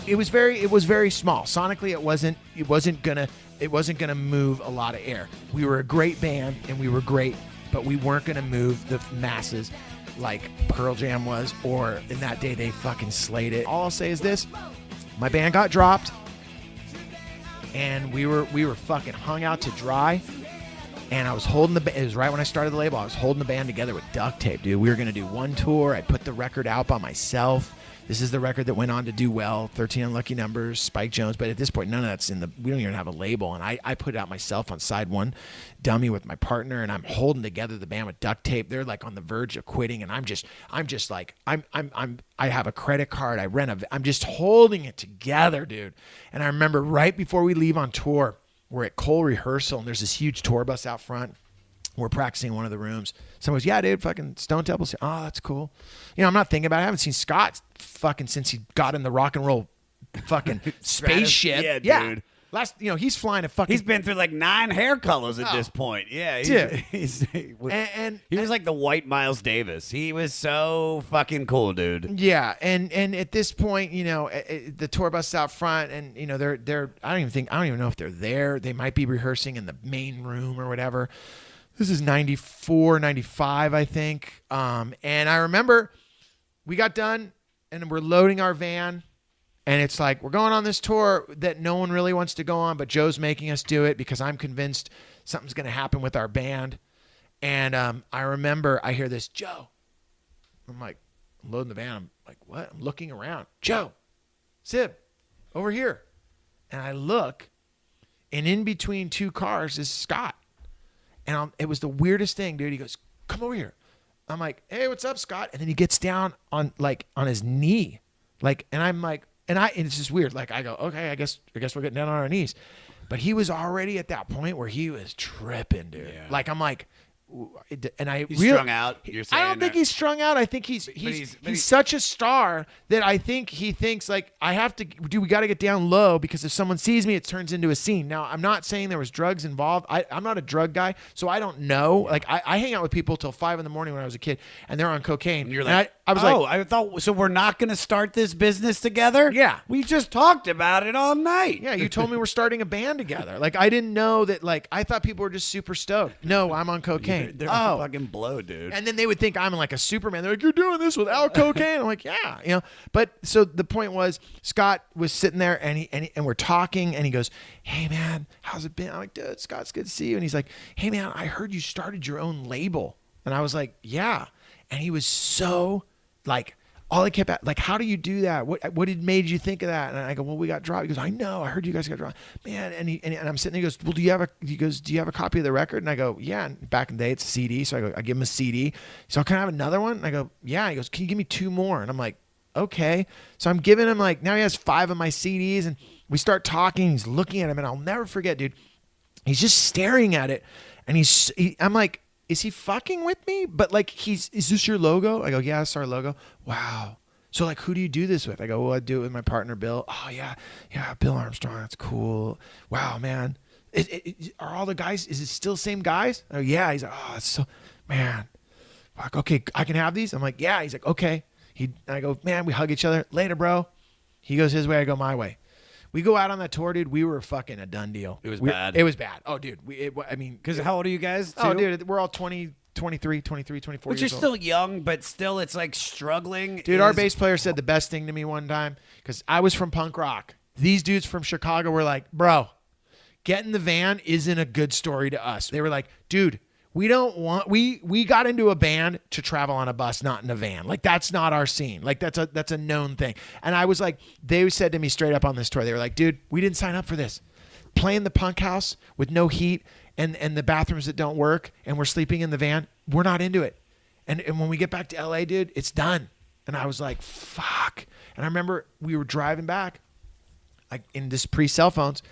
[SPEAKER 2] It was very small. Sonically, it wasn't gonna move a lot of air. We were a great band and we were great, but we weren't gonna move the masses like Pearl Jam was, or in that day they fucking slayed it. All I'll say is this: my band got dropped, and we were fucking hung out to dry. And I was holding it was right when I started the label. I was holding the band together with duct tape, dude. We were gonna do one tour. I put the record out by myself. This is the record that went on to do well, 13 Unlucky Numbers, Spike Jones. But at this point, none of that's we don't even have a label. And I put it out myself on SideOneDummy with my partner, and I'm holding together the band with duct tape. They're like on the verge of quitting, and I'm just like, I have a credit card. I'm just holding it together, dude. And I remember right before we leave on tour, we're at Cole rehearsal, and there's this huge tour bus out front. We're practicing in one of the rooms. Someone goes, yeah, dude, fucking Stone Temple's here. Oh, that's cool. I'm not thinking about it. I haven't seen Scott fucking since he got in the rock and roll fucking spaceship.
[SPEAKER 1] Yeah, dude.
[SPEAKER 2] Last, he's flying a fucking.
[SPEAKER 1] He's been through like 9 hair colors at this point. Yeah, he was like the white Miles Davis. He was so fucking cool, dude.
[SPEAKER 2] Yeah, and at this point, the tour bus is out front, and they're I don't even know if they're there. They might be rehearsing in the main room or whatever. This is 94, 95, I think. And I remember we got done, and we're loading our van. And it's like, we're going on this tour that no one really wants to go on, but Joe's making us do it because I'm convinced something's going to happen with our band. And I remember I hear this, Joe. I'm like, I'm loading the van. I'm like, what? I'm looking around. Joe, Sib, over here. And I look, and in between 2 cars is Scott. And it was the weirdest thing, dude. He goes, come over here. I'm like, hey, what's up, Scott? And then he gets down on his knee. And I'm like, and it's just weird. Like, I go, okay, I guess we're getting down on our knees. But he was already at that point where he was tripping, dude. Yeah. Like, I'm like, and
[SPEAKER 1] he's strung out. You're saying
[SPEAKER 2] I don't think he's strung out. I think he's such a star that I think he thinks like we got to get down low because if someone sees me, it turns into a scene. Now, I'm not saying there was drugs involved. I'm not a drug guy, so I don't know. Like I hang out with people till 5 a.m. when I was a kid, and they're on cocaine.
[SPEAKER 1] And you're like, I was like, I thought so. We're not going to start this business together.
[SPEAKER 2] Yeah,
[SPEAKER 1] we just talked about it all night.
[SPEAKER 2] Yeah, you told me we're starting a band together. Like I didn't know that. Like I thought people were just super stoked. No, I'm on cocaine.
[SPEAKER 1] They're fucking blow, dude.
[SPEAKER 2] And then they would think I'm like a Superman. They're like, you're doing this without cocaine. I'm like, yeah, But so the point was, Scott was sitting there and we're talking, and he goes, hey man, how's it been? I'm like, dude, Scott, it's good to see you. And he's like, hey man, I heard you started your own label. And I was like, yeah. And he was so like, all I kept at, like, how do you do that? What had made you think of that? And I go, well, we got dropped. He goes, I know. I heard you guys got dropped, man. And I'm sitting there. He goes, well, do you have a copy of the record? And I go, yeah. And back in the day, it's a CD. So I give him a CD. So can I have another one? And I go, yeah. He goes, can you give me 2 more? And I'm like, okay. So I'm giving him like, now he has 5 of my CDs, and we start talking. He's looking at him, and I'll never forget, dude. He's just staring at it, and I'm like, is he fucking with me? But like, is this your logo? I go, yeah, it's our logo. Wow. So like, who do you do this with? I go, well, I do it with my partner, Bill. Oh yeah. Bill Armstrong. That's cool. Wow, man. Are all the guys, is it still same guys? Oh yeah. He's like, oh, it's so, man. Fuck. Okay. I can have these. I'm like, yeah. He's like, okay. I go, man, we hug each other. Later, bro. He goes his way. I go my way. We go out on that tour, dude. We were fucking a done deal.
[SPEAKER 1] It was bad.
[SPEAKER 2] It was bad. Oh, dude.
[SPEAKER 1] Because how old are you guys? Too?
[SPEAKER 2] Oh, dude. We're all 20, 23, 24
[SPEAKER 1] Which
[SPEAKER 2] years old.
[SPEAKER 1] Which you're still young, but still it's like struggling.
[SPEAKER 2] Dude, our bass player said the best thing to me one time, because I was from punk rock. These dudes from Chicago were like, bro, getting the van isn't a good story to us. They were like, dude, we got into a band to travel on a bus, not in a van. Like, that's not our scene. Like, that's a known thing. And I was like, they said to me straight up on this tour, they were like, dude, we didn't sign up for this. Playing the punk house with no heat and the bathrooms that don't work, and we're sleeping in the van, we're not into it. And when we get back to LA, dude, it's done. And I was like, fuck. And I remember we were driving back, like in this pre-cell phones,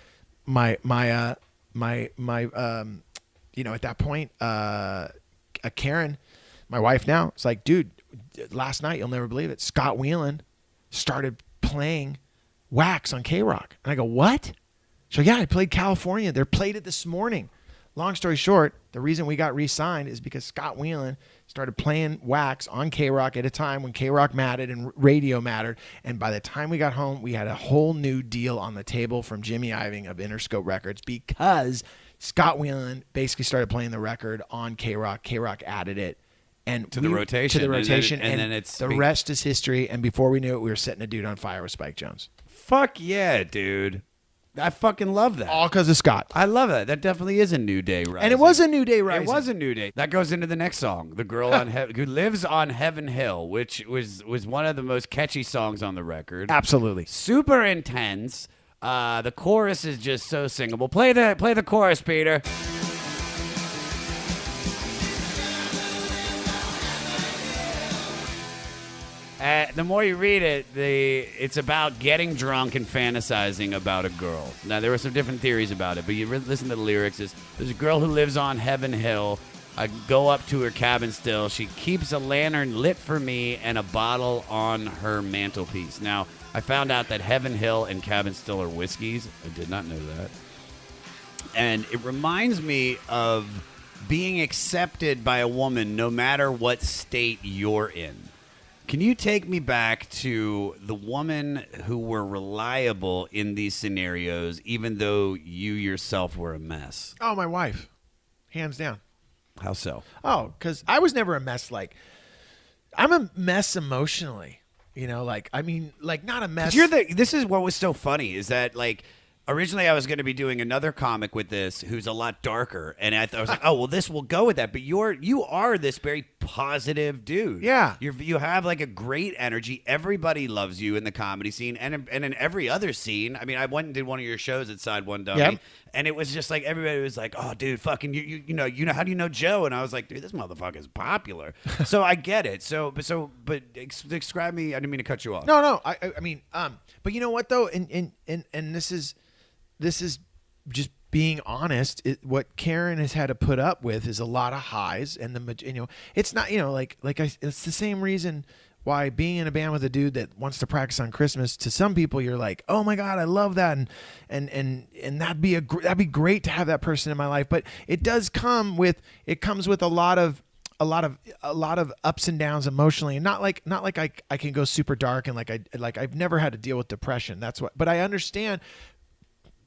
[SPEAKER 2] my at that point, Karen, my wife now, it's like, dude, last night, you'll never believe it, Scott Weiland started playing Wax on K-Rock. And I go, what? So yeah, I played California. They played it this morning. Long story short, the reason we got re-signed is because Scott Weiland started playing Wax on K-Rock at a time when K-Rock mattered and radio mattered. And by the time we got home, we had a whole new deal on the table from Jimmy Iovine of Interscope Records, because Scott Weiland basically started playing the record on K-Rock. K-Rock added it
[SPEAKER 1] to the rotation.
[SPEAKER 2] And then it's the rest is history. And before we knew it, we were setting a dude on fire with Spike Jones.
[SPEAKER 1] Fuck yeah, dude. I fucking love that.
[SPEAKER 2] All because of Scott.
[SPEAKER 1] I love it. That definitely is a new day rising.
[SPEAKER 2] And it was a new day rising.
[SPEAKER 1] It was a new day. That goes into the next song, The Girl Who Lives on Heaven Hill, which was one of the most catchy songs on the record.
[SPEAKER 2] Absolutely.
[SPEAKER 1] Super intense. The chorus is just so singable. Play the chorus, Peter. The more you read it, it's about getting drunk and fantasizing about a girl. Now, there were some different theories about it, but you listen to the lyrics. There's a girl who lives on Heaven Hill, I go up to her cabin still. She keeps a lantern lit for me and a bottle on her mantelpiece. Now, I found out that Heaven Hill and Cabin Still are whiskeys. I did not know that. And it reminds me of being accepted by a woman no matter what state you're in. Can you take me back to the woman who were reliable in these scenarios, even though you yourself were a mess?
[SPEAKER 2] Oh, my wife. Hands down.
[SPEAKER 1] How so?
[SPEAKER 2] Oh, because I was never a mess. Like, I'm a mess emotionally. You know, like, I mean, like, not a mess.
[SPEAKER 1] This is what was so funny is that, like, originally I was going to be doing another comic with this who's a lot darker, and I was like, oh, well, this will go with that. But you are this very positive dude.
[SPEAKER 2] Yeah.
[SPEAKER 1] You have, like, a great energy. Everybody loves you in the comedy scene and in every other scene. I mean, I went and did one of your shows at SideOneDummy,
[SPEAKER 2] Yep.
[SPEAKER 1] and it was just like everybody was like, oh, dude, fucking, you know, how do you know Joe? And I was like, dude, this motherfucker is popular. So I get it. But describe me. I didn't mean to cut you off.
[SPEAKER 2] No. I mean, but you know what though, and this is just being honest. What Karen has had to put up with is a lot of highs, and it's not, it's the same reason why being in a band with a dude that wants to practice on Christmas, to some people you're like, oh my God, I love that, and that'd be great to have that person in my life. But it comes with a lot of ups and downs emotionally, and not like I can go super dark and I've never had to deal with depression. But I understand.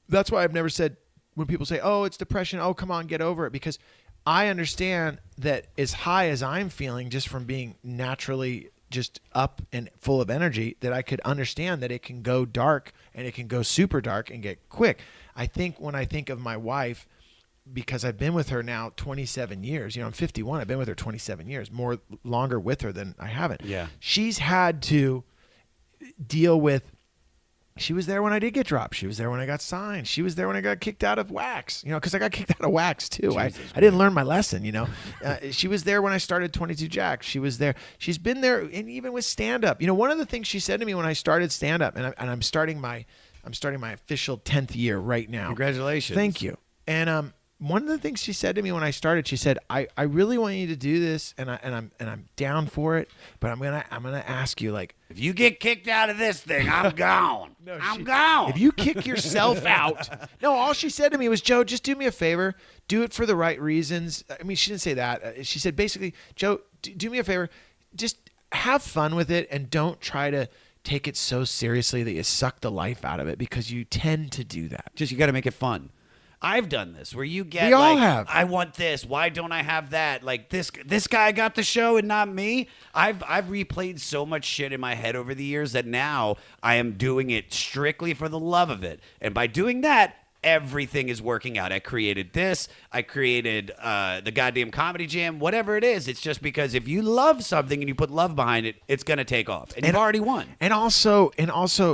[SPEAKER 2] That's why I've never said, when people say, oh, it's depression, oh, come on, get over it, because I understand that as high as I'm feeling just from being naturally just up and full of energy, that I could understand that it can go dark and it can go super dark and get quick. I think when I think of my wife, because I've been with her now 27 years, I'm 51, I've been with her 27 years, longer with her than I haven't.
[SPEAKER 1] Yeah.
[SPEAKER 2] She's had to deal with. She was there when I did get dropped. She was there when I got signed. She was there when I got kicked out of Wax, because I got kicked out of Wax too. I didn't learn my lesson, She was there when I started 22 Jack. She was there. She's been there, and even with stand-up. One of the things she said to me when I started stand-up, and I'm starting my official 10th year right now.
[SPEAKER 1] Congratulations.
[SPEAKER 2] Thank you. And one of the things she said to me when I started, she said, I really want you to do this, and I'm down for it, but I'm gonna ask you, like,
[SPEAKER 1] if you get kicked out of this thing, I'm gone. I'm gone.
[SPEAKER 2] If you kick yourself out. No, all she said to me was, Joe, just do me a favor. Do it for the right reasons. I mean, she didn't say that. She said, basically, Joe, do me a favor. Just have fun with it, and don't try to take it so seriously that you suck the life out of it, because you tend to do that.
[SPEAKER 1] You got to make it fun. I've done this where you get,
[SPEAKER 2] we all have.
[SPEAKER 1] I want this. Why don't I have that? Like this guy got the show and not me. I've replayed so much shit in my head over the years that now I am doing it strictly for the love of it. And by doing that, everything is working out. I created this. I created the goddamn comedy jam. Whatever it is, it's just because if you love something and you put love behind it, it's gonna take off. And you've already won.
[SPEAKER 2] And also,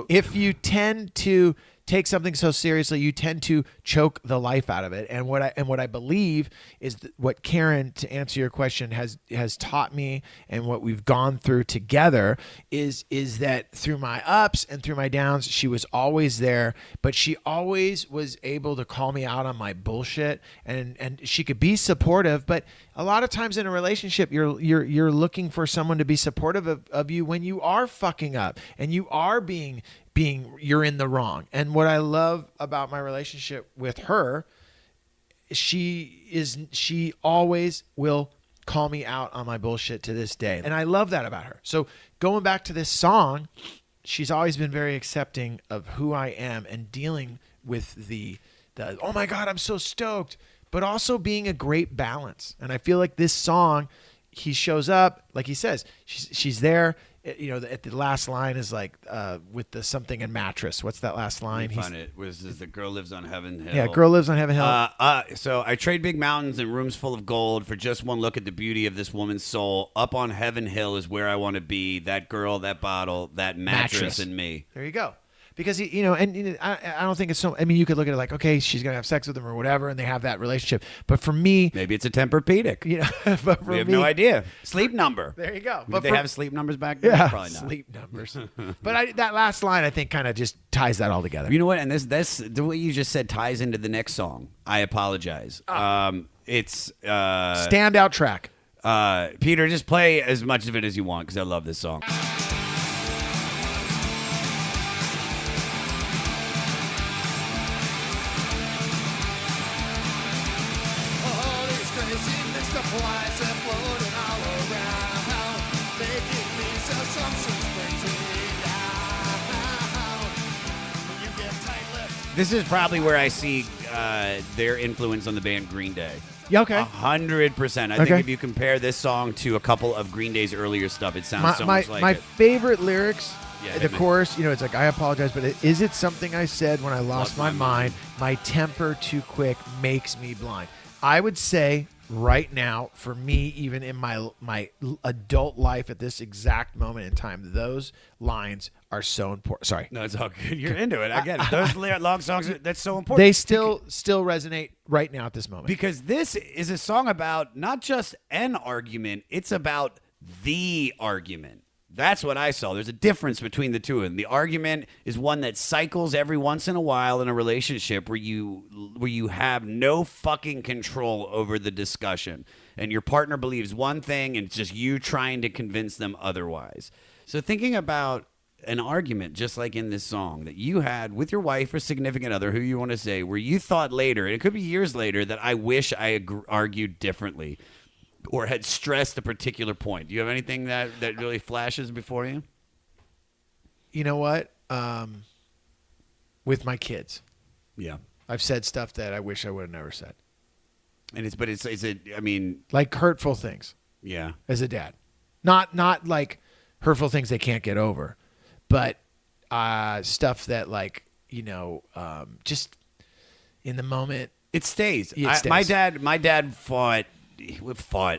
[SPEAKER 2] if you tend to take something so seriously, you tend to choke the life out of it. And what I believe is that what Karen, to answer your question, has taught me, and what we've gone through together is that through my ups and through my downs, she was always there, but she always was able to call me out on my bullshit, and she could be supportive. But a lot of times in a relationship, you're looking for someone to be supportive of you when you are fucking up and you are you're in the wrong. And what I love about my relationship with her, she always will call me out on my bullshit to this day. And I love that about her. So going back to this song, she's always been very accepting of who I am and dealing with the oh my God, I'm so stoked, but also being a great balance. And I feel like this song, he shows up, like he says, she's there. At the last line is like with the something and mattress. What's that last line?
[SPEAKER 1] The girl lives on Heaven Hill.
[SPEAKER 2] Yeah, girl lives on Heaven Hill.
[SPEAKER 1] So I trade big mountains and rooms full of gold for just one look at the beauty of this woman's soul. Up on Heaven Hill is where I want to be. That girl, that bottle, that mattress, and me.
[SPEAKER 2] There you go. because I don't think it's so. I mean, you could look at it like, okay, she's gonna have sex with him or whatever, and they have that relationship. But for me,
[SPEAKER 1] maybe it's a Tempur-Pedic.
[SPEAKER 2] But for
[SPEAKER 1] we have
[SPEAKER 2] me,
[SPEAKER 1] no idea. Sleep number.
[SPEAKER 2] There you go.
[SPEAKER 1] Did they have sleep numbers back then?
[SPEAKER 2] Yeah,
[SPEAKER 1] Probably not.
[SPEAKER 2] sleep numbers. But that last line, I think, kind of just ties that all together.
[SPEAKER 1] You know what? And this the way you just said ties into the next song. I apologize. It's
[SPEAKER 2] standout track.
[SPEAKER 1] Peter, just play as much of it as you want because I love this song. This is probably where I see their influence on the band Green Day.
[SPEAKER 2] Yeah, okay.
[SPEAKER 1] 100%. I think if you compare this song to a couple of Green Day's earlier stuff, it sounds so much like
[SPEAKER 2] my
[SPEAKER 1] it.
[SPEAKER 2] favorite lyrics, the
[SPEAKER 1] hit me.
[SPEAKER 2] chorus, it's like, I apologize, but is it something I said when I lost my mind? My temper too quick makes me blind. I would say right now, for me, even in my adult life at this exact moment in time, those lines are so important. Sorry.
[SPEAKER 1] No, it's all good. You're into it. I get it. Those long songs, that's so important.
[SPEAKER 2] They still resonate right now at this moment.
[SPEAKER 1] Because this is a song about not just an argument, it's about the argument. That's what I saw. There's a difference between the two of them. The argument is one that cycles every once in a while in a relationship where you have no fucking control over the discussion. And your partner believes one thing and it's just you trying to convince them otherwise. So thinking about an argument, just like in this song, that you had with your wife or significant other, who you want to say, where you thought later, and it could be years later, that I wish I argued differently or had stressed a particular point. Do you have anything that really flashes before you?
[SPEAKER 2] You know what? With my kids.
[SPEAKER 1] Yeah.
[SPEAKER 2] I've said stuff that I wish I would have never said.
[SPEAKER 1] And I mean,
[SPEAKER 2] like hurtful things.
[SPEAKER 1] Yeah.
[SPEAKER 2] As a dad. Not like hurtful things they can't get over, but stuff that just in the moment.
[SPEAKER 1] It stays.
[SPEAKER 2] It stays.
[SPEAKER 1] My dad fought.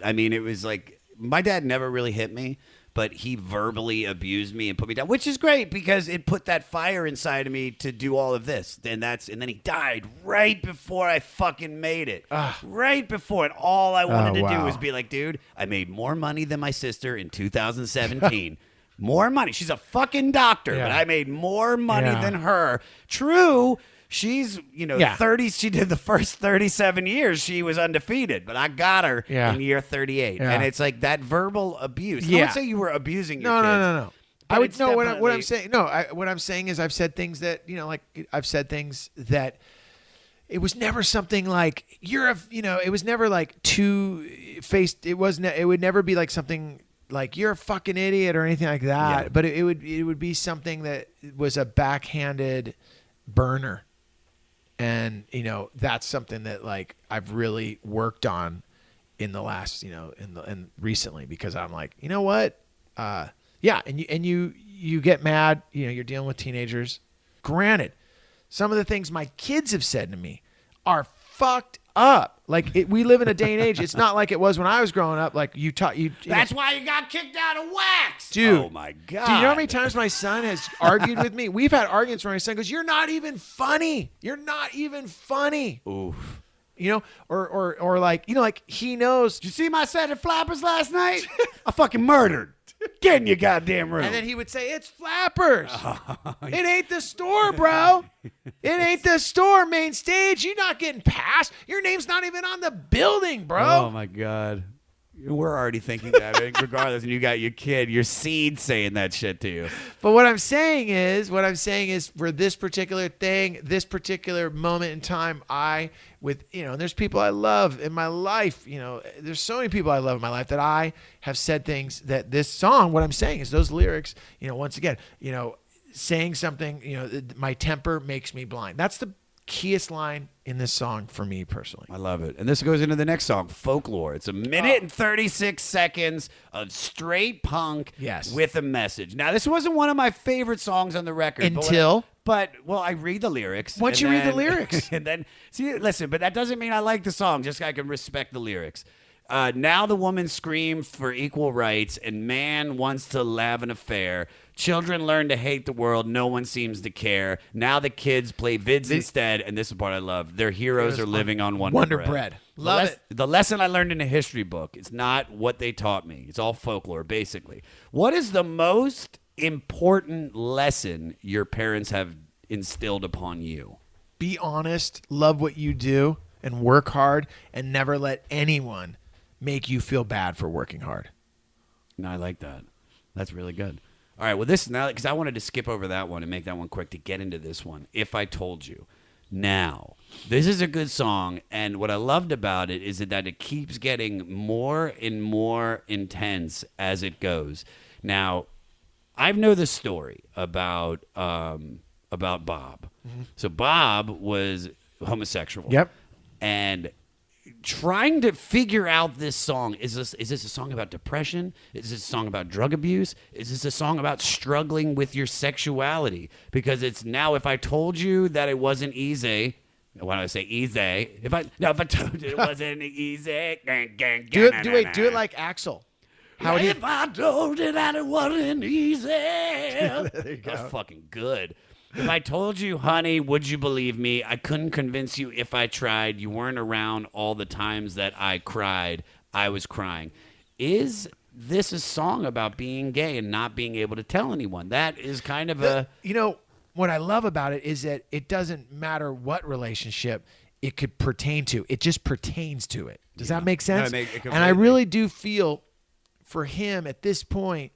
[SPEAKER 1] I mean, it was like my dad never really hit me, but he verbally abused me and put me down, which is great because it put that fire inside of me to do all of this. And then he died right before I fucking made it. Right before it. All I wanted to do was be like, dude, I made more money than my sister in 2017. More money. She's a fucking doctor, but I made more money than her. True. She's, 30. She did the first 37 years. She was undefeated, but I got her in year 38.
[SPEAKER 2] Yeah.
[SPEAKER 1] And it's like that verbal abuse. I would say you were abusing your kids.
[SPEAKER 2] No. I would know what I'm saying. No, what I'm saying is I've said things that, I've said things that it was never something like it was never like two-faced. It would never be like something like you're a fucking idiot or anything like that. Yeah. But it would be something that was a backhanded burner. And, that's something that like I've really worked on in the last, and recently, because I'm like, you know what? And you get mad, you're dealing with teenagers. Granted, some of the things my kids have said to me are fucked up. Like we live in a day and age. It's not like it was when I was growing up. Like you taught you.
[SPEAKER 1] That's why you got kicked out of Wax,
[SPEAKER 2] dude.
[SPEAKER 1] Oh my god.
[SPEAKER 2] Do you know how many times my son has argued with me? We've had arguments where my son goes, "You're not even funny. You're not even funny."
[SPEAKER 1] Oof.
[SPEAKER 2] Or like he knows.
[SPEAKER 1] Did you see my set of flappers last night? I fucking murdered. Get in your goddamn room.
[SPEAKER 2] And then he would say, "It's flappers. It ain't the store, bro. It ain't the store, main stage. You're not getting past. Your name's not even on the building, bro."
[SPEAKER 1] Oh my god. We're already thinking that, regardless. And you got your kid, your seed saying that shit to you.
[SPEAKER 2] But what I'm saying is for this particular thing, this particular moment in time, and there's people I love in my life, there's so many people I love in my life that I have said things that this song, what I'm saying is those lyrics, once again, saying something, my temper makes me blind. That's the keyest line in this song for me personally.
[SPEAKER 1] I love it. And this goes into the next song, Folklore. It's a minute and 36 seconds of straight punk with a message. Now, this wasn't one of my favorite songs on the record. But I read the lyrics.
[SPEAKER 2] Once you read the lyrics.
[SPEAKER 1] And then, listen, but that doesn't mean I like the song, just I can respect the lyrics. Now the woman screams for equal rights, and man wants to have an affair. Children learn to hate the world. No one seems to care. Now the kids play vids instead, and this is the part I love. Their heroes are living on Wonder Bread.
[SPEAKER 2] Love it.
[SPEAKER 1] The lesson I learned in a history book. It's not what they taught me. It's all folklore, basically. What is the most important lesson your parents have instilled upon you?
[SPEAKER 2] Be honest, love what you do, and work hard, and never let anyone make you feel bad for working hard.
[SPEAKER 1] No, I like that. That's really good. All right, well, this now, because I wanted to skip over that one and make that one quick to get into this one. If I Told You. Now, this is a good song, and what I loved about it is that it keeps getting more and more intense as it goes. Now, I know the story about Bob. Mm-hmm. So Bob was homosexual.
[SPEAKER 2] Yep.
[SPEAKER 1] And trying to figure out this song. Is this a song about depression? Is this a song about drug abuse? Is this a song about struggling with your sexuality? Because it's now, if I told you that it wasn't easy, why do I say easy? If I told you it wasn't easy,
[SPEAKER 2] do it like Axl.
[SPEAKER 1] If I told you that it wasn't easy.
[SPEAKER 2] There you go.
[SPEAKER 1] That's fucking good. If I told you, honey, would you believe me? I couldn't convince you if I tried. You weren't around all the times that I cried. I was crying. Is this a song about being gay and not being able to tell anyone? That is kind of
[SPEAKER 2] what I love about it is that it doesn't matter what relationship it could pertain to. It just pertains to it. Does that make sense?
[SPEAKER 1] No,
[SPEAKER 2] and I really do feel for him at this point,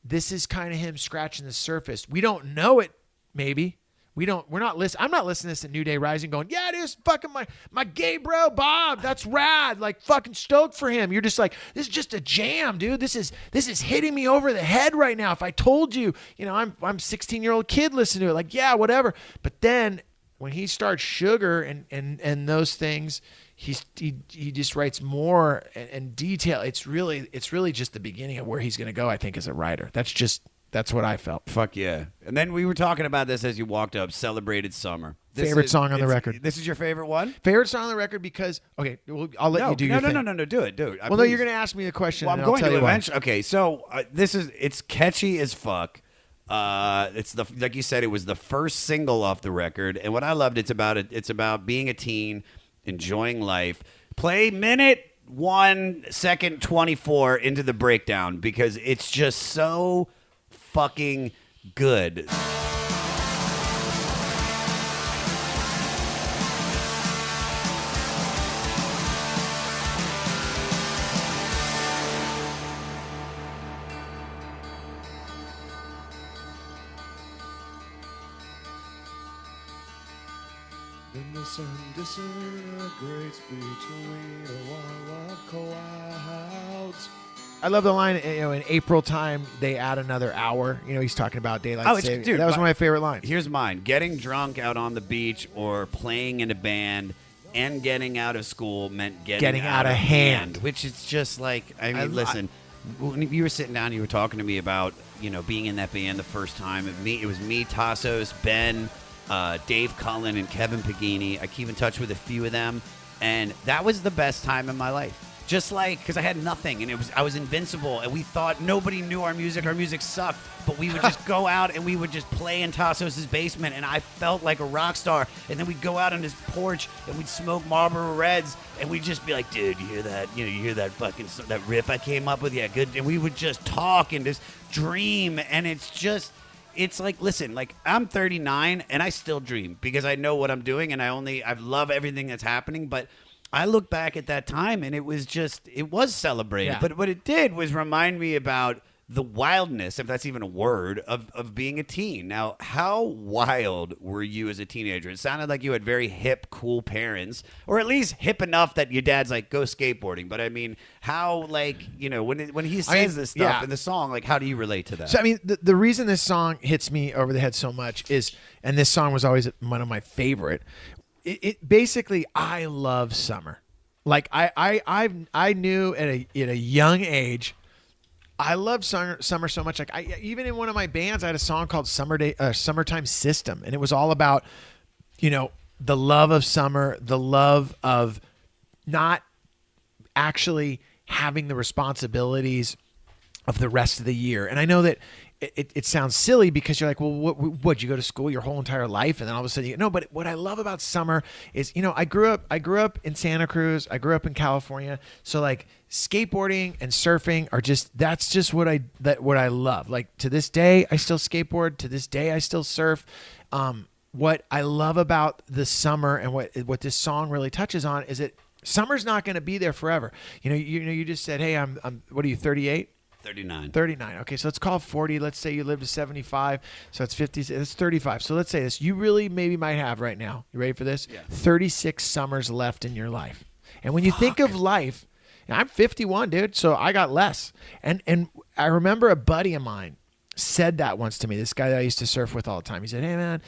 [SPEAKER 2] this is kind of him scratching the surface. We don't know it. Maybe we're not listening. I'm not listening to this at New Day Rising going, yeah, this is fucking my gay bro, Bob. That's rad. Like fucking stoked for him. You're just like, this is just a jam, dude. This is hitting me over the head right now. If I told you, I'm 16-year-old kid listening to it, like, yeah, whatever. But then when he starts Sugar and those things, he just writes more and detail. It's really just the beginning of where he's going to go, I think, as a writer. That's what I felt.
[SPEAKER 1] Fuck yeah. And then we were talking about this as you walked up, Celebrated Summer.
[SPEAKER 2] Favorite song on the record.
[SPEAKER 1] This is your favorite one?
[SPEAKER 2] Favorite song on the record because, okay, I'll let you do your thing.
[SPEAKER 1] No, do it.
[SPEAKER 2] Well, no, you're going to ask me a question.
[SPEAKER 1] Well, I'm going to eventually. Okay, so it's catchy as fuck. It's like you said, it was the first single off the record. And what I loved, it's about being a teen, enjoying life. Play minute 1 second 24 into the breakdown because it's just so fucking good.
[SPEAKER 3] Then the sun disintegrates between a wall of clouds.
[SPEAKER 2] I love the line, in April time, they add another hour. He's talking about daylight saving.
[SPEAKER 1] Dude,
[SPEAKER 2] that was one of my favorite lines.
[SPEAKER 1] Here's mine. Getting drunk out on the beach or playing in a band and getting out of school meant getting out of hand. Which is just like, listen, when you were sitting down, you were talking to me about, being in that band the first time. It was me, Tassos, Ben, Dave Cullen, and Kevin Pagini. I keep in touch with a few of them. And that was the best time in my life. Just like, because I had nothing, and I was invincible, and we thought nobody knew our music sucked, but we would just go out and we would just play in Tassos' basement, and I felt like a rock star. And then we'd go out on his porch and we'd smoke Marlboro Reds, and we'd just be like, dude, you hear that? You hear that fucking that riff I came up with? Yeah, good. And we would just talk and just dream, and it's like, listen, like I'm 39 and I still dream because I know what I'm doing, and I love everything that's happening, but I look back at that time and it was celebrated. Yeah. But what it did was remind me about the wildness, if that's even a word, of being a teen. Now, how wild were you as a teenager? It sounded like you had very hip, cool parents, or at least hip enough that your dad's like, go skateboarding. But I mean, how, like, when he says this stuff in the song, like, how do you relate to that?
[SPEAKER 2] So, I mean, the reason this song hits me over the head so much is, and this song was always one of my favorite, it basically, I love summer. Like I knew at a young age, I loved summer so much. Like even in one of my bands, I had a song called Summertime System, and it was all about, the love of summer, the love of not actually having the responsibilities of the rest of the year. And I know that it sounds silly because you're like, well, what you go to school your whole entire life, and then all of a sudden no. But what I love about summer is, I grew up in Santa Cruz. I grew up in California. So like skateboarding and surfing that's just what I love. Like to this day, I still skateboard. To this day, I still surf. What I love about the summer and what this song really touches on is that summer's not going to be there forever. You just said, hey, I'm what are you, 38?
[SPEAKER 1] 39.
[SPEAKER 2] Okay, so let's call 40. Let's say you live to 75. So it's 50. It's 35. So let's say this. You really maybe might have right now. You ready for this?
[SPEAKER 1] Yeah.
[SPEAKER 2] 36 summers left in your life. And when you think of life, I'm 51, dude. So I got less. And I remember a buddy of mine said that once to me, this guy that I used to surf with all the time. He said, hey man,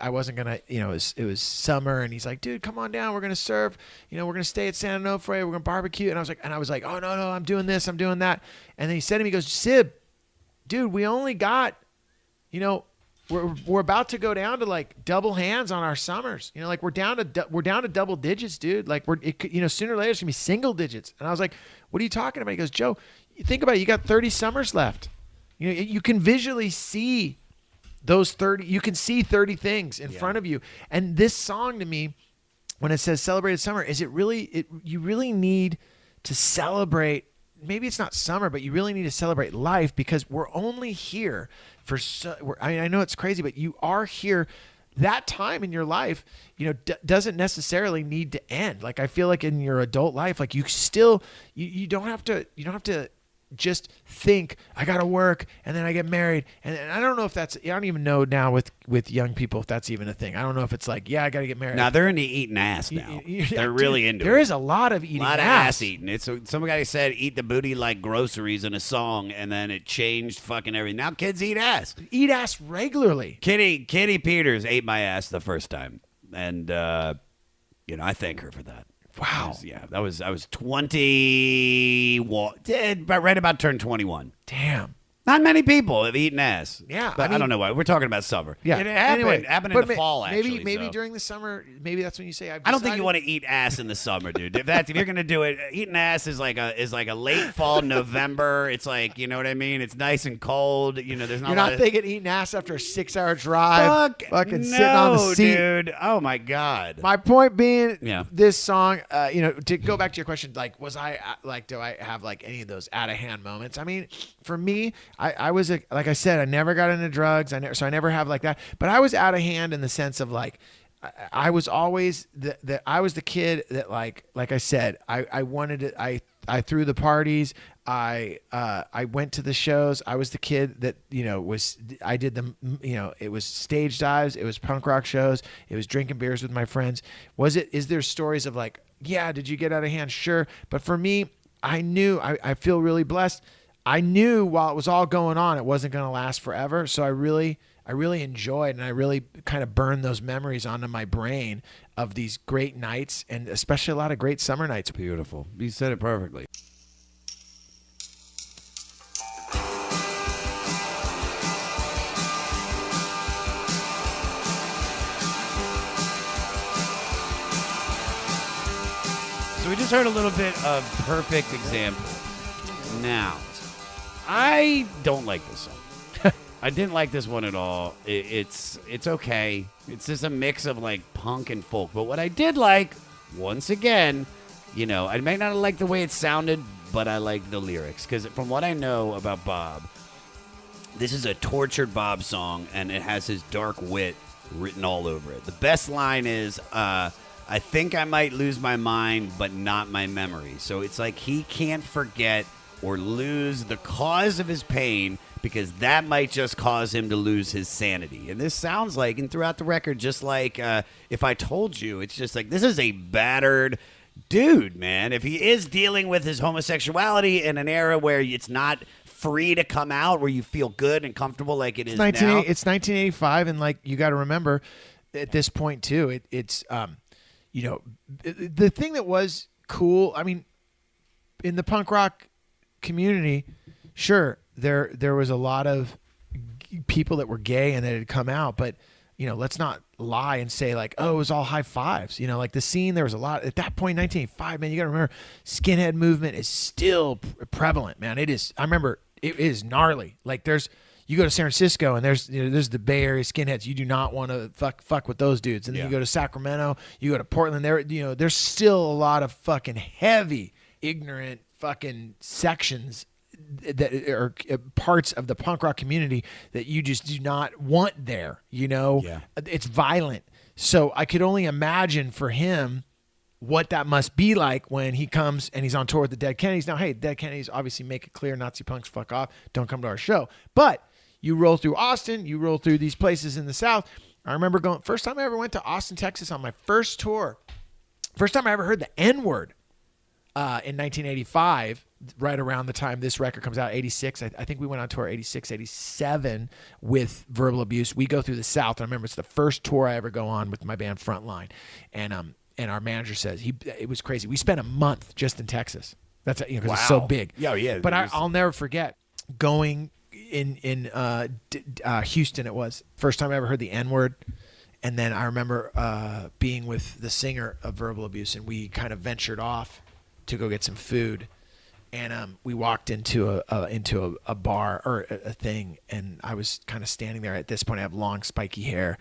[SPEAKER 2] I wasn't gonna, it was summer, and he's like, dude, come on down, we're gonna surf, we're gonna stay at San Onofre, we're gonna barbecue. And I was like, oh no, I'm doing this, I'm doing that. And then he said to me, he goes, Sib, dude, we only got, we're about to go down to like double hands on our summers. Like we're down to double digits, dude. Like sooner or later it's gonna be single digits. And I was like, what are you talking about? He goes, Joe, think about it, you got 30 summers left. You can visually see those 30. You can see 30 things in front of you. And this song to me, when it says "Celebrated Summer," you really need to celebrate. Maybe it's not summer, but you really need to celebrate life, because we're only here for. I know it's crazy, but you are here. That time in your life, doesn't necessarily need to end. Like I feel like in your adult life, like you still you don't have to just think I gotta work and then I get married, and I don't know if that's, I don't even know now with young people if that's even a thing. I don't know if it's like, I gotta get married.
[SPEAKER 1] Now they're into eating ass now. They're really into it.
[SPEAKER 2] There is a lot of eating
[SPEAKER 1] of ass eating. It's some guy said eat the booty like groceries in a song, and then it changed fucking everything. Now kids eat ass.
[SPEAKER 2] Eat ass regularly.
[SPEAKER 1] Kitty Peters ate my ass the first time, and I thank her for that.
[SPEAKER 2] Wow.
[SPEAKER 1] I was 20, right about turned 21.
[SPEAKER 2] Damn.
[SPEAKER 1] Not many people have eaten ass.
[SPEAKER 2] Yeah,
[SPEAKER 1] but I don't know why. We're talking about summer.
[SPEAKER 2] Yeah.
[SPEAKER 1] It happened in the fall, actually.
[SPEAKER 2] Maybe during the summer, maybe that's when you say,
[SPEAKER 1] I don't think you want to eat ass in the summer, dude. If you're gonna do it, eating ass is like a late fall, November. It's like, you know what I mean? It's nice and cold. There's not.
[SPEAKER 2] You're not thinking eating ass after a 6-hour drive. Fucking sitting on the seat,
[SPEAKER 1] dude. Oh my god.
[SPEAKER 2] My point being,
[SPEAKER 1] yeah.
[SPEAKER 2] This song, to go back to your question, like, do I have like any of those out of hand moments? I mean, for me, I was like I said, I never got into drugs. So I never have like that. But I was out of hand in the sense of like, I was always I was the kid that like I said, I wanted it. I threw the parties. I went to the shows. I was the kid that, I did them, it was stage dives. It was punk rock shows. It was drinking beers with my friends. Is there stories of like, did you get out of hand? Sure. But for me, I knew, I feel really blessed. I knew while it was all going on, it wasn't going to last forever. So I really enjoyed, and I really kind of burned those memories onto my brain of these great nights, and especially a lot of great summer nights.
[SPEAKER 1] Beautiful. You said it perfectly. So we just heard a little bit of Perfect Example. Now, I don't like this song. I didn't like this one at all. It's okay. It's just a mix of like punk and folk. But what I did like, once again, I may not have liked the way it sounded, but I like the lyrics. Because from what I know about Bob, this is a tortured Bob song, and it has his dark wit written all over it. The best line is, I think I might lose my mind, but not my memory. So it's like he can't forget or lose the cause of his pain, because that might just cause him to lose his sanity. And this sounds like, and throughout the record, just like If I Told You, it's just like, this is a battered dude, man. If he is dealing with his homosexuality in an era where it's not free to come out, where you feel good and comfortable like it is now.
[SPEAKER 2] It's 1985, and like, you got to remember at this point too, it's the thing that was cool, I mean, in the punk rock community, sure, there was a lot of people that were gay and that had come out, but let's not lie and say like, oh, it was all high fives. Like the scene, there was a lot at that point, 1985, man. You got to remember, skinhead movement is still prevalent, man. It is. I remember it is gnarly. Like you go to San Francisco and there's the Bay Area skinheads. You do not want to fuck with those dudes. And then you go to Sacramento, you go to Portland. There's still a lot of fucking heavy, ignorant fucking sections that are parts of the punk rock community that you just do not want there. It's violent. So I could only imagine for him what that must be like when he comes and he's on tour with the Dead Kennedys. Now, hey, Dead Kennedys obviously make it clear, Nazi punks, fuck off, don't come to our show. But you roll through Austin, you roll through these places in the South. I remember first time I ever went to Austin, Texas on my first tour. First time I ever heard the N-word in 1985, right around the time this record comes out, 86. I think we went on tour 86, 87 with Verbal Abuse. We go through the South. I remember it's the first tour I ever go on with my band Frontline. And our manager says, it was crazy. We spent a month just in Texas. That's because it's so big.
[SPEAKER 1] Yeah.
[SPEAKER 2] But I'll never forget going in Houston. It was first time I ever heard the N-word. And then I remember being with the singer of Verbal Abuse, and we kind of ventured off to go get some food. And we walked into a bar or a thing, and I was kind of standing there. At this point, I have long, spiky hair.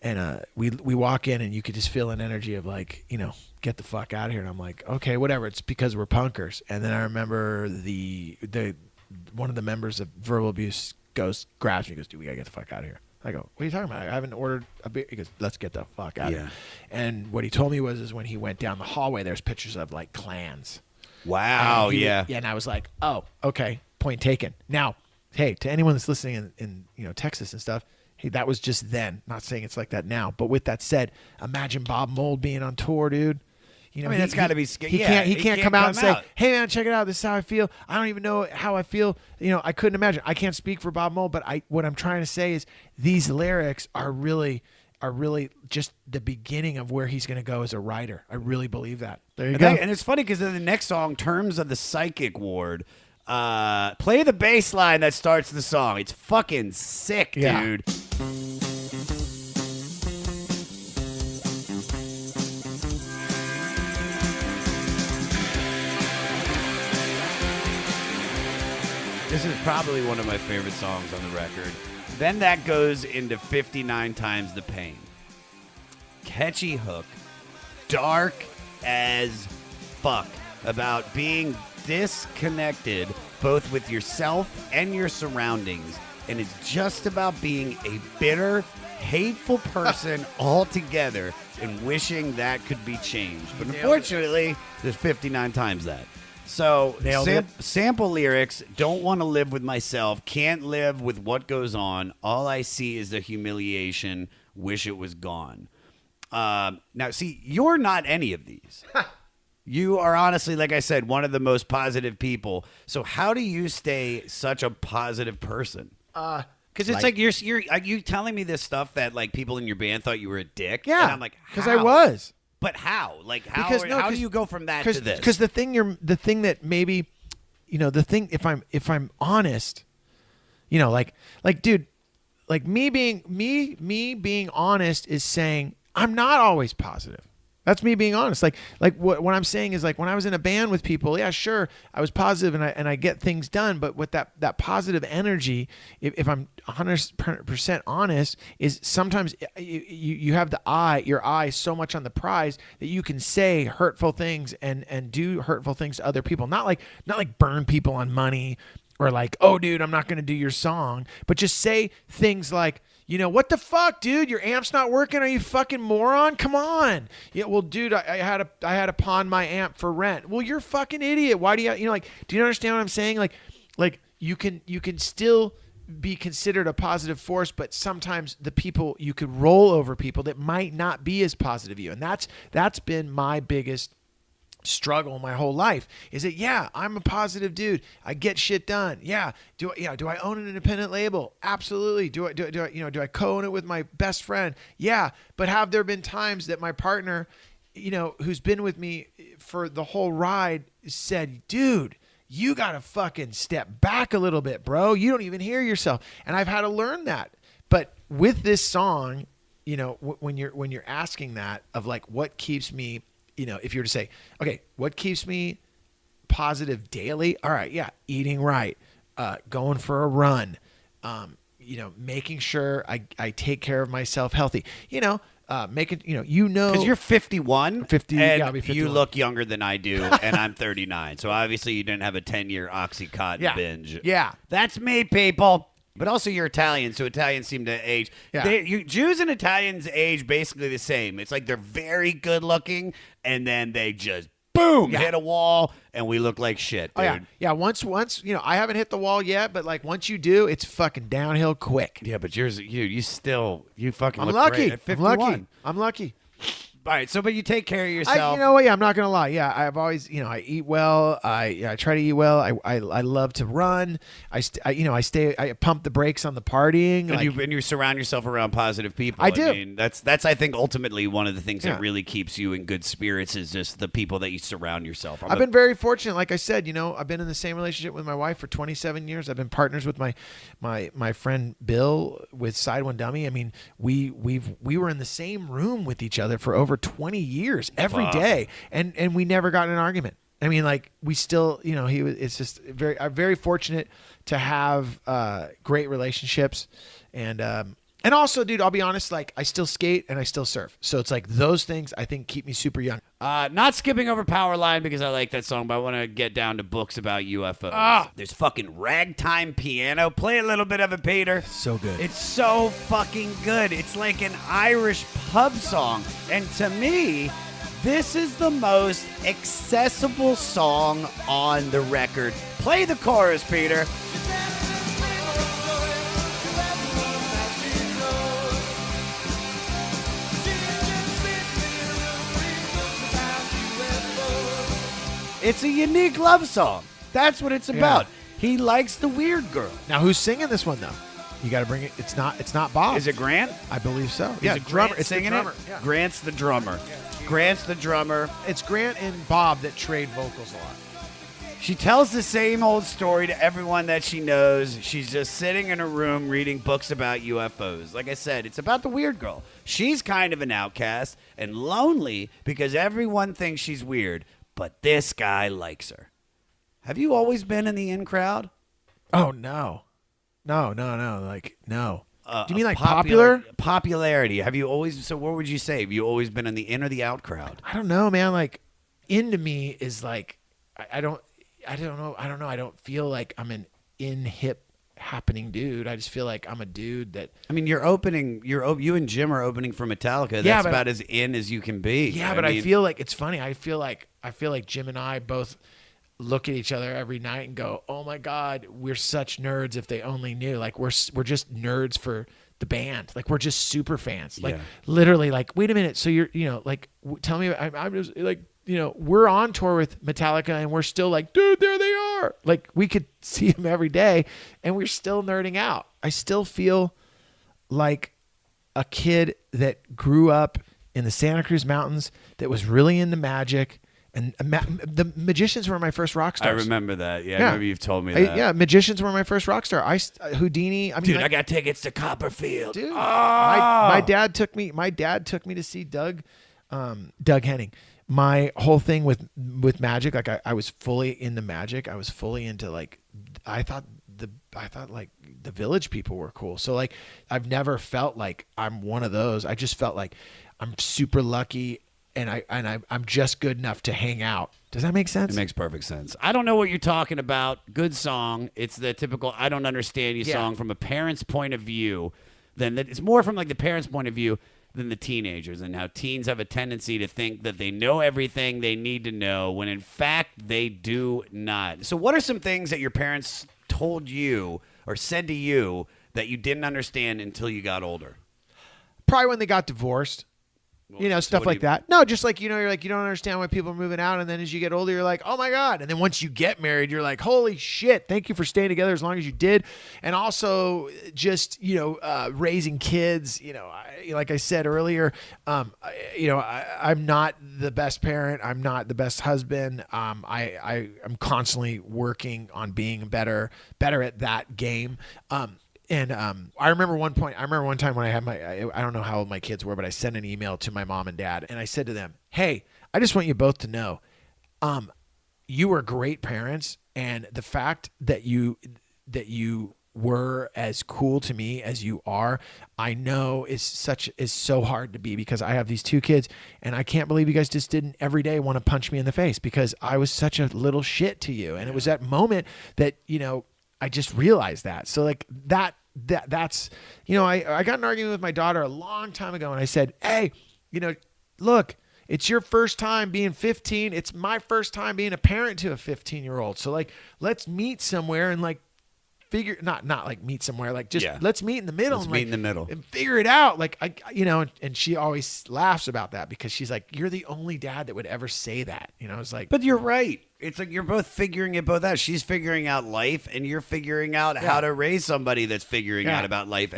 [SPEAKER 2] And we walk in, and you could just feel an energy of like, get the fuck out of here. And I'm like, okay, whatever. It's because we're punkers. And then I remember the one of the members of Verbal Abuse grabs me, goes, dude, we gotta get the fuck out of here. I go, what are you talking about? I haven't ordered a beer. He goes, let's get the fuck out of here. And what he told me is when he went down the hallway, there's pictures of like clans.
[SPEAKER 1] Wow,
[SPEAKER 2] Yeah, and I was like, oh, okay, point taken. Now, hey, to anyone that's listening in Texas and stuff, hey, that was just then. Not saying it's like that now. But with that said, imagine Bob Mould being on tour, dude.
[SPEAKER 1] That's got to be scary.
[SPEAKER 2] He can't come out and say, hey, man, check it out. This is how I feel. I don't even know how I feel. I couldn't imagine. I can't speak for Bob Mould, but what I'm trying to say is these lyrics are really just the beginning of where he's going to go as a writer. I really believe that. There you go.
[SPEAKER 1] And it's funny because in the next song, Terms of the Psychic Ward, play the bass line that starts the song. It's fucking sick, dude. This is probably one of my favorite songs on the record. Then that goes into 59 Times the Pain. Catchy hook, dark as fuck, about being disconnected both with yourself and your surroundings. And it's just about being a bitter, hateful person altogether and wishing that could be changed. But unfortunately, there's 59 times that. So, sample lyrics, don't want to live with myself, can't live with what goes on. All I see is the humiliation, wish it was gone. Now, see, you're not any of these. You are honestly, like I said, one of the most positive people. So how do you stay such a positive person? Because it's like you're are you telling me this stuff that like people in your band thought you were a dick?
[SPEAKER 2] Yeah,
[SPEAKER 1] and I'm like,
[SPEAKER 2] because I was.
[SPEAKER 1] But how? Like how? How do you go from that to this?
[SPEAKER 2] Because the thing that maybe, the thing if I'm honest, dude, like me being honest is saying I'm not always positive. That's me being honest. Like what I'm saying is like when I was in a band with people, yeah, sure, I was positive and I get things done. But with that positive energy, if I'm 100% honest, is sometimes you have your eye so much on the prize that you can say hurtful things and do hurtful things to other people. Not like burn people on money or like, oh, dude, I'm not going to do your song, but just say things like, what the fuck, dude? Your amp's not working? Are you fucking moron? Come on. Yeah, well, dude, I had to pawn my amp for rent. Well, you're a fucking idiot. Why do you do you understand what I'm saying? Like you can still be considered a positive force, but sometimes the people you could roll over people that might not be as positive as you. And that's been my biggest struggle my whole life is that I'm a positive dude, I get shit done, do I own an independent label? Absolutely. Do I co-own it with my best friend? But have there been times that my partner who's been with me for the whole ride said, dude, you gotta fucking step back a little bit, bro, you don't even hear yourself? And I've had to learn that. But with this song, you know, when you're asking that of like what keeps me, you know, if you were to say, okay, what keeps me positive daily? All right, yeah, eating right, going for a run, you know, making sure I take care of myself healthy, you know, making, you know,
[SPEAKER 1] because you're 51,
[SPEAKER 2] 50,
[SPEAKER 1] and
[SPEAKER 2] yeah, I'll be 51.
[SPEAKER 1] you look younger than I do, and I'm 39. So obviously you didn't have a 10-year Oxycontin binge.
[SPEAKER 2] Yeah.
[SPEAKER 1] That's me, people. But also you're Italian, so Italians seem to age.
[SPEAKER 2] Yeah.
[SPEAKER 1] Jews and Italians age basically the same. It's like they're very good looking, and then they just boom hit a wall, and we look like shit, dude.
[SPEAKER 2] Oh, yeah. Once, you know, I haven't hit the wall yet, but like once you do, it's fucking downhill quick.
[SPEAKER 1] Yeah, but you fucking
[SPEAKER 2] I'm
[SPEAKER 1] look
[SPEAKER 2] lucky.
[SPEAKER 1] great at 51.
[SPEAKER 2] I'm lucky.
[SPEAKER 1] All right, so but you take care of yourself.
[SPEAKER 2] You know what? Yeah, I'm not gonna lie. Yeah, I've always, you know, I eat well. I try to eat well. I love to run. I pump the brakes on the partying.
[SPEAKER 1] And you surround yourself around positive people.
[SPEAKER 2] I do.
[SPEAKER 1] I mean, that's I think ultimately one of the things that really keeps you in good spirits is just the people that you surround yourself.
[SPEAKER 2] I've been very fortunate. Like I said, you know, I've been in the same relationship with my wife for 27 years. I've been partners with my friend Bill with SideOneDummy. I mean, we were in the same room with each other for over 20 years every day, and we never got in an argument. I mean, like we still, you know, it's just I'm very fortunate to have great relationships, and also, dude, I'll be honest, like I still skate and I still surf, so it's like those things I think keep me super young.
[SPEAKER 1] Not skipping over Powerline because I like that song, but I want to get down to books about UFOs. There's fucking ragtime piano. Play a little bit of it, Peter.
[SPEAKER 2] So good.
[SPEAKER 1] It's so fucking good. It's like an Irish pub song. And to me, this is the most accessible song on the record. Play the chorus, Peter. It's a unique love song. That's what it's about. He likes the weird girl.
[SPEAKER 2] Now, who's singing this one though? You got to bring it. It's not Bob.
[SPEAKER 1] Is it Grant?
[SPEAKER 2] I believe so.
[SPEAKER 1] Is it drummer?
[SPEAKER 2] It's
[SPEAKER 1] singing
[SPEAKER 2] the drummer.
[SPEAKER 1] it.
[SPEAKER 2] Yeah.
[SPEAKER 1] Grant's the drummer.
[SPEAKER 2] Yeah.
[SPEAKER 1] Grant's the drummer.
[SPEAKER 2] It's Grant and Bob that trade vocals a lot.
[SPEAKER 1] She tells the same old story to everyone that she knows. She's just sitting in a room reading books about UFOs. Like I said, it's about the weird girl. She's kind of an outcast and lonely because everyone thinks she's weird, but this guy likes her. Have you always been in the in crowd?
[SPEAKER 2] Oh, no. No. Like, no. Do you mean like
[SPEAKER 1] Popularity. Have you always, so what would you say? Have you always been in the in or the out crowd?
[SPEAKER 2] I don't know, man. Like, into me is like, I don't know. I don't feel like I'm an in hip happening dude. I just feel like I'm a dude that.
[SPEAKER 1] I mean, you and Jim are opening for Metallica. That's about as in as you can be.
[SPEAKER 2] Yeah, I feel like it's funny. I feel like Jim and I both look at each other every night and go, "Oh my God, we're such nerds. If they only knew. Like we're just nerds for the band. Like we're just super fans. Like literally. Like wait a minute. So you're like tell me. I'm just like." You know, we're on tour with Metallica and we're still like, dude, there they are. Like we could see them every day and we're still nerding out. I still feel like a kid that grew up in the Santa Cruz Mountains that was really into magic. And the magicians were my first rock stars.
[SPEAKER 1] I remember that. Yeah, I remember you've told me that.
[SPEAKER 2] Magicians were my first rock star. Houdini. I mean,
[SPEAKER 1] dude, I got tickets to Copperfield.
[SPEAKER 2] Dude, my dad took me to see Doug Henning. My whole thing with magic, like I was fully into magic. I was fully into like, I thought like the Village people were cool. So like, I've never felt like I'm one of those. I just felt like I'm super lucky and I'm just good enough to hang out. Does that make sense?
[SPEAKER 1] It makes perfect sense. I don't know what you're talking about. Good song. It's the typical I don't understand you song from a parent's point of view. It's more from like the parent's point of view than the teenagers, and how teens have a tendency to think that they know everything they need to know when in fact they do not. So what are some things that your parents told you or said to you that you didn't understand until you got older?
[SPEAKER 2] Probably when they got divorced. You know, stuff like that. No, just like, you know, you're like, you don't understand why people are moving out. And then as you get older, you're like, oh my God. And then once you get married, you're like, holy shit, thank you for staying together as long as you did. And also just, you know, raising kids, you know, like I said earlier, I'm not the best parent. I'm not the best husband. I'm constantly working on being better at that game. And I remember one time when I had I don't know how old my kids were, but I sent an email to my mom and dad, and I said to them, "Hey, I just want you both to know, you were great parents, and the fact that you were as cool to me as you are, I know is so hard to be, because I have these two kids, and I can't believe you guys just didn't every day want to punch me in the face because I was such a little shit to you." And it was that moment that, I just realized that. So like that's, I got in an argument with my daughter a long time ago, and I said, "Hey, look, it's your first time being 15. It's my first time being a parent to a 15-year-old. So like, let's meet somewhere and like figure, not like meet somewhere, like just let's meet in the middle.
[SPEAKER 1] Let's meet in the middle
[SPEAKER 2] and figure it out." Like and she always laughs about that because she's like, "You're the only dad that would ever say that." It's like,
[SPEAKER 1] but you're right. It's like you're both figuring it both out. She's figuring out life, and you're figuring out how to raise somebody that's figuring out about life.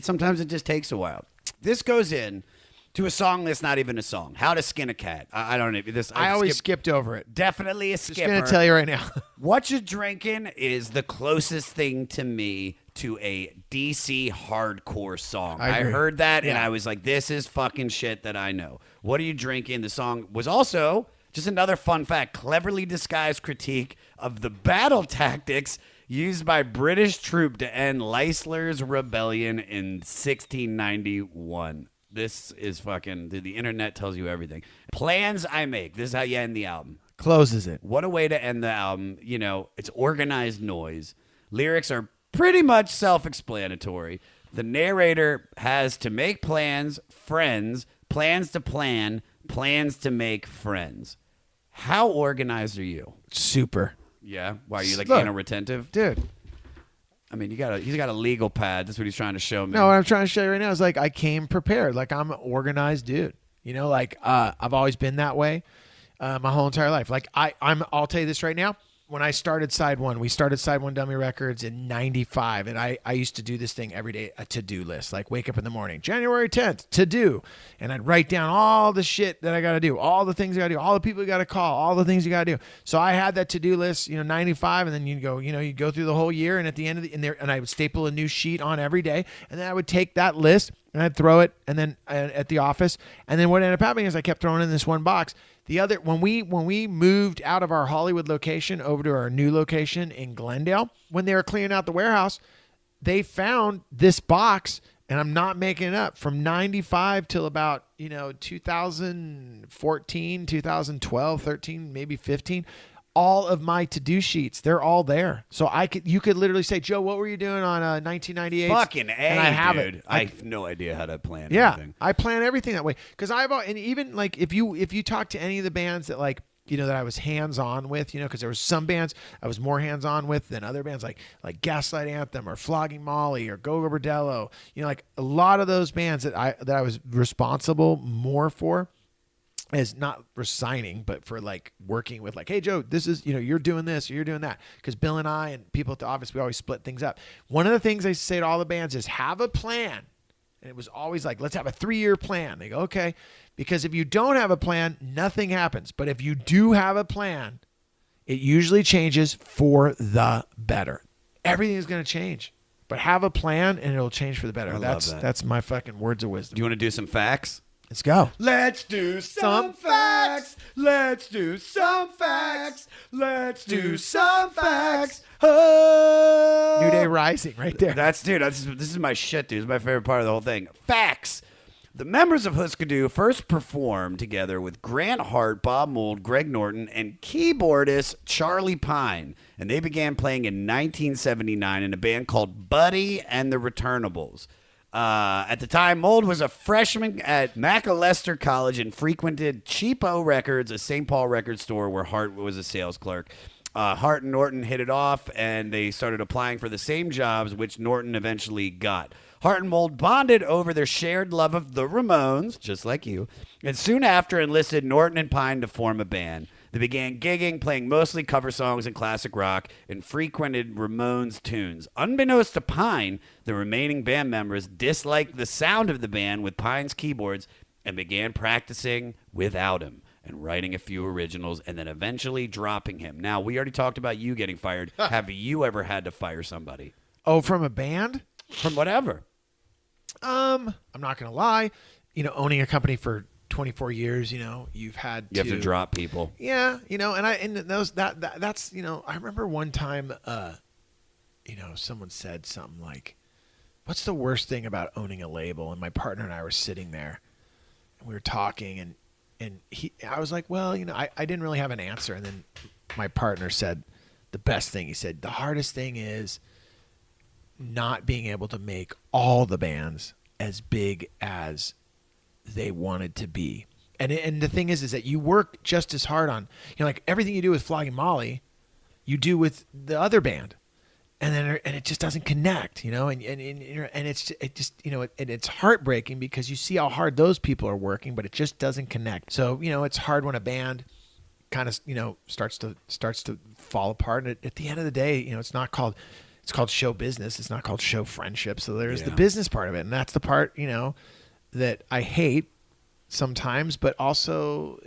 [SPEAKER 1] Sometimes it just takes a while. This goes in to a song that's not even a song. How to Skin a Cat. I don't know.
[SPEAKER 2] I always skipped over it.
[SPEAKER 1] Definitely a skipper.
[SPEAKER 2] Just going to tell you right now.
[SPEAKER 1] What You Drinking is the closest thing to me to a DC hardcore song. I heard that, and I was like, this is fucking shit that I know. What Are You Drinking? The song was also, just another fun fact, cleverly disguised critique of the battle tactics used by British troop to end Leisler's rebellion in 1691. This is fucking, the internet tells you everything. Plans I Make. This is how you end the album.
[SPEAKER 2] Closes it.
[SPEAKER 1] What a way to end the album. It's organized noise. Lyrics are pretty much self-explanatory. The narrator has to make plans, friends, plans to plan, plans to make friends. How organized are you?
[SPEAKER 2] Super.
[SPEAKER 1] Yeah? Why, are you like anal retentive?
[SPEAKER 2] Dude.
[SPEAKER 1] I mean, he's got a legal pad. That's what he's trying to show me.
[SPEAKER 2] No, what I'm trying to show you right now is like I came prepared. Like I'm an organized dude. I've always been that way my whole entire life. Like I'll tell you this right now. When I started we started SideOneDummy Records in 95, and I used to do this thing every day, a to-do list. Like wake up in the morning, January 10th, to do, and I'd write down all the shit that I got to do, all the things I got to do, all the people you got to call, all the things you got to do. So I had that to-do list, 95, and then you go through the whole year, and at the end of and I would staple a new sheet on every day, and then I would take that list and I'd throw it, and then at the office, and then what ended up happening is I kept throwing it in this one box. When we moved out of our Hollywood location over to our new location in Glendale, when they were cleaning out the warehouse, they found this box, and I'm not making it up, from 95 till about 2014, 2012, 13, maybe 15. All of my to-do sheets, they're all there. So you could literally say, "Joe, what were you doing on 1998?"
[SPEAKER 1] Fucking A,
[SPEAKER 2] and I have
[SPEAKER 1] dude.
[SPEAKER 2] it.
[SPEAKER 1] I have no idea how to plan
[SPEAKER 2] anything. I plan everything that way. Because and even like if you talk to any of the bands that like, that I was hands-on with, because there was some bands I was more hands-on with than other bands, like Gaslight Anthem or Flogging Molly or Go Go Bordello. Like a lot of those bands that I was responsible more for, as not resigning, but for like working with like, "Hey Joe, this is, you're doing this, or you're doing that." Because Bill and I and people at the office, we always split things up. One of the things I say to all the bands is have a plan. And it was always like, let's have a 3-year plan. They go, okay. Because if you don't have a plan, nothing happens. But if you do have a plan, it usually changes for the better. Everything is going to change. But have a plan and it'll change for the better.
[SPEAKER 1] I love that.
[SPEAKER 2] That's my fucking words of wisdom.
[SPEAKER 1] Do you want to do some facts?
[SPEAKER 2] Let's go.
[SPEAKER 1] Let's do some facts. Let's do some facts. Let's do some facts. Oh.
[SPEAKER 2] New Day Rising right there.
[SPEAKER 1] This is my shit, dude. It's my favorite part of the whole thing. Facts. The members of Hüsker Dü first performed together with Grant Hart, Bob Mould, Greg Norton, and keyboardist Charlie Pine. And they began playing in 1979 in a band called Buddy and the Returnables. At the time, Mould was a freshman at Macalester College and frequented Cheapo Records, a St. Paul record store where Hart was a sales clerk. Hart and Norton hit it off, and they started applying for the same jobs, which Norton eventually got. Hart and Mould bonded over their shared love of the Ramones, just like you, and soon after enlisted Norton and Pine to form a band. They began gigging, playing mostly cover songs and classic rock, and frequented Ramones tunes. Unbeknownst to Pine, the remaining band members disliked the sound of the band with Pine's keyboards and began practicing without him and writing a few originals and then eventually dropping him. Now, we already talked about you getting fired. Have you ever had to fire somebody?
[SPEAKER 2] Oh, from a band?
[SPEAKER 1] from whatever?
[SPEAKER 2] I'm not gonna lie. Owning a company for 24 years, you've had
[SPEAKER 1] You have to drop people.
[SPEAKER 2] Yeah, and that's I remember one time, someone said something like, "What's the worst thing about owning a label?" And my partner and I were sitting there, and we were talking, and I was like, well, I didn't really have an answer, and then my partner said the best thing. He said, the hardest thing is not being able to make all the bands as big as they wanted to be. And the thing is that you work just as hard on, like everything you do with Flogging Molly, you do with the other band, and it just doesn't connect, and it's heartbreaking because you see how hard those people are working, but it just doesn't connect. So it's hard when a band kind of starts to fall apart. And at the end of the day, it's called show business. It's not called show friendship. So there's the business part of it, and that's the part that I hate sometimes, but also,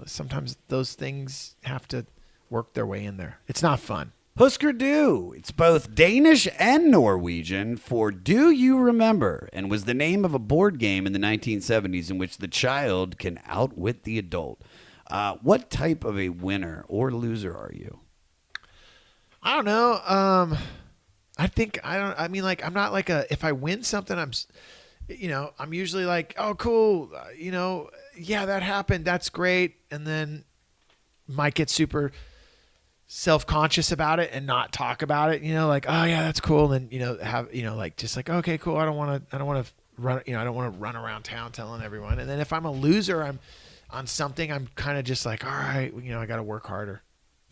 [SPEAKER 2] sometimes those things have to work their way in there. It's not fun.
[SPEAKER 1] Hüsker Dü. It's both Danish and Norwegian for Do You Remember, and was the name of a board game in the 1970s in which the child can outwit the adult. What type of a winner or loser are you?
[SPEAKER 2] I don't know. I'm not like if I win something, I'm usually like, oh, cool. Yeah, that happened. That's great. And then might get super self-conscious about it and not talk about it, like, oh yeah, that's cool. And just like, okay, cool. I don't want to run, I don't want to run around town telling everyone. And then if I'm a loser, I'm on something, I'm kind of just like, all right, I got to work harder.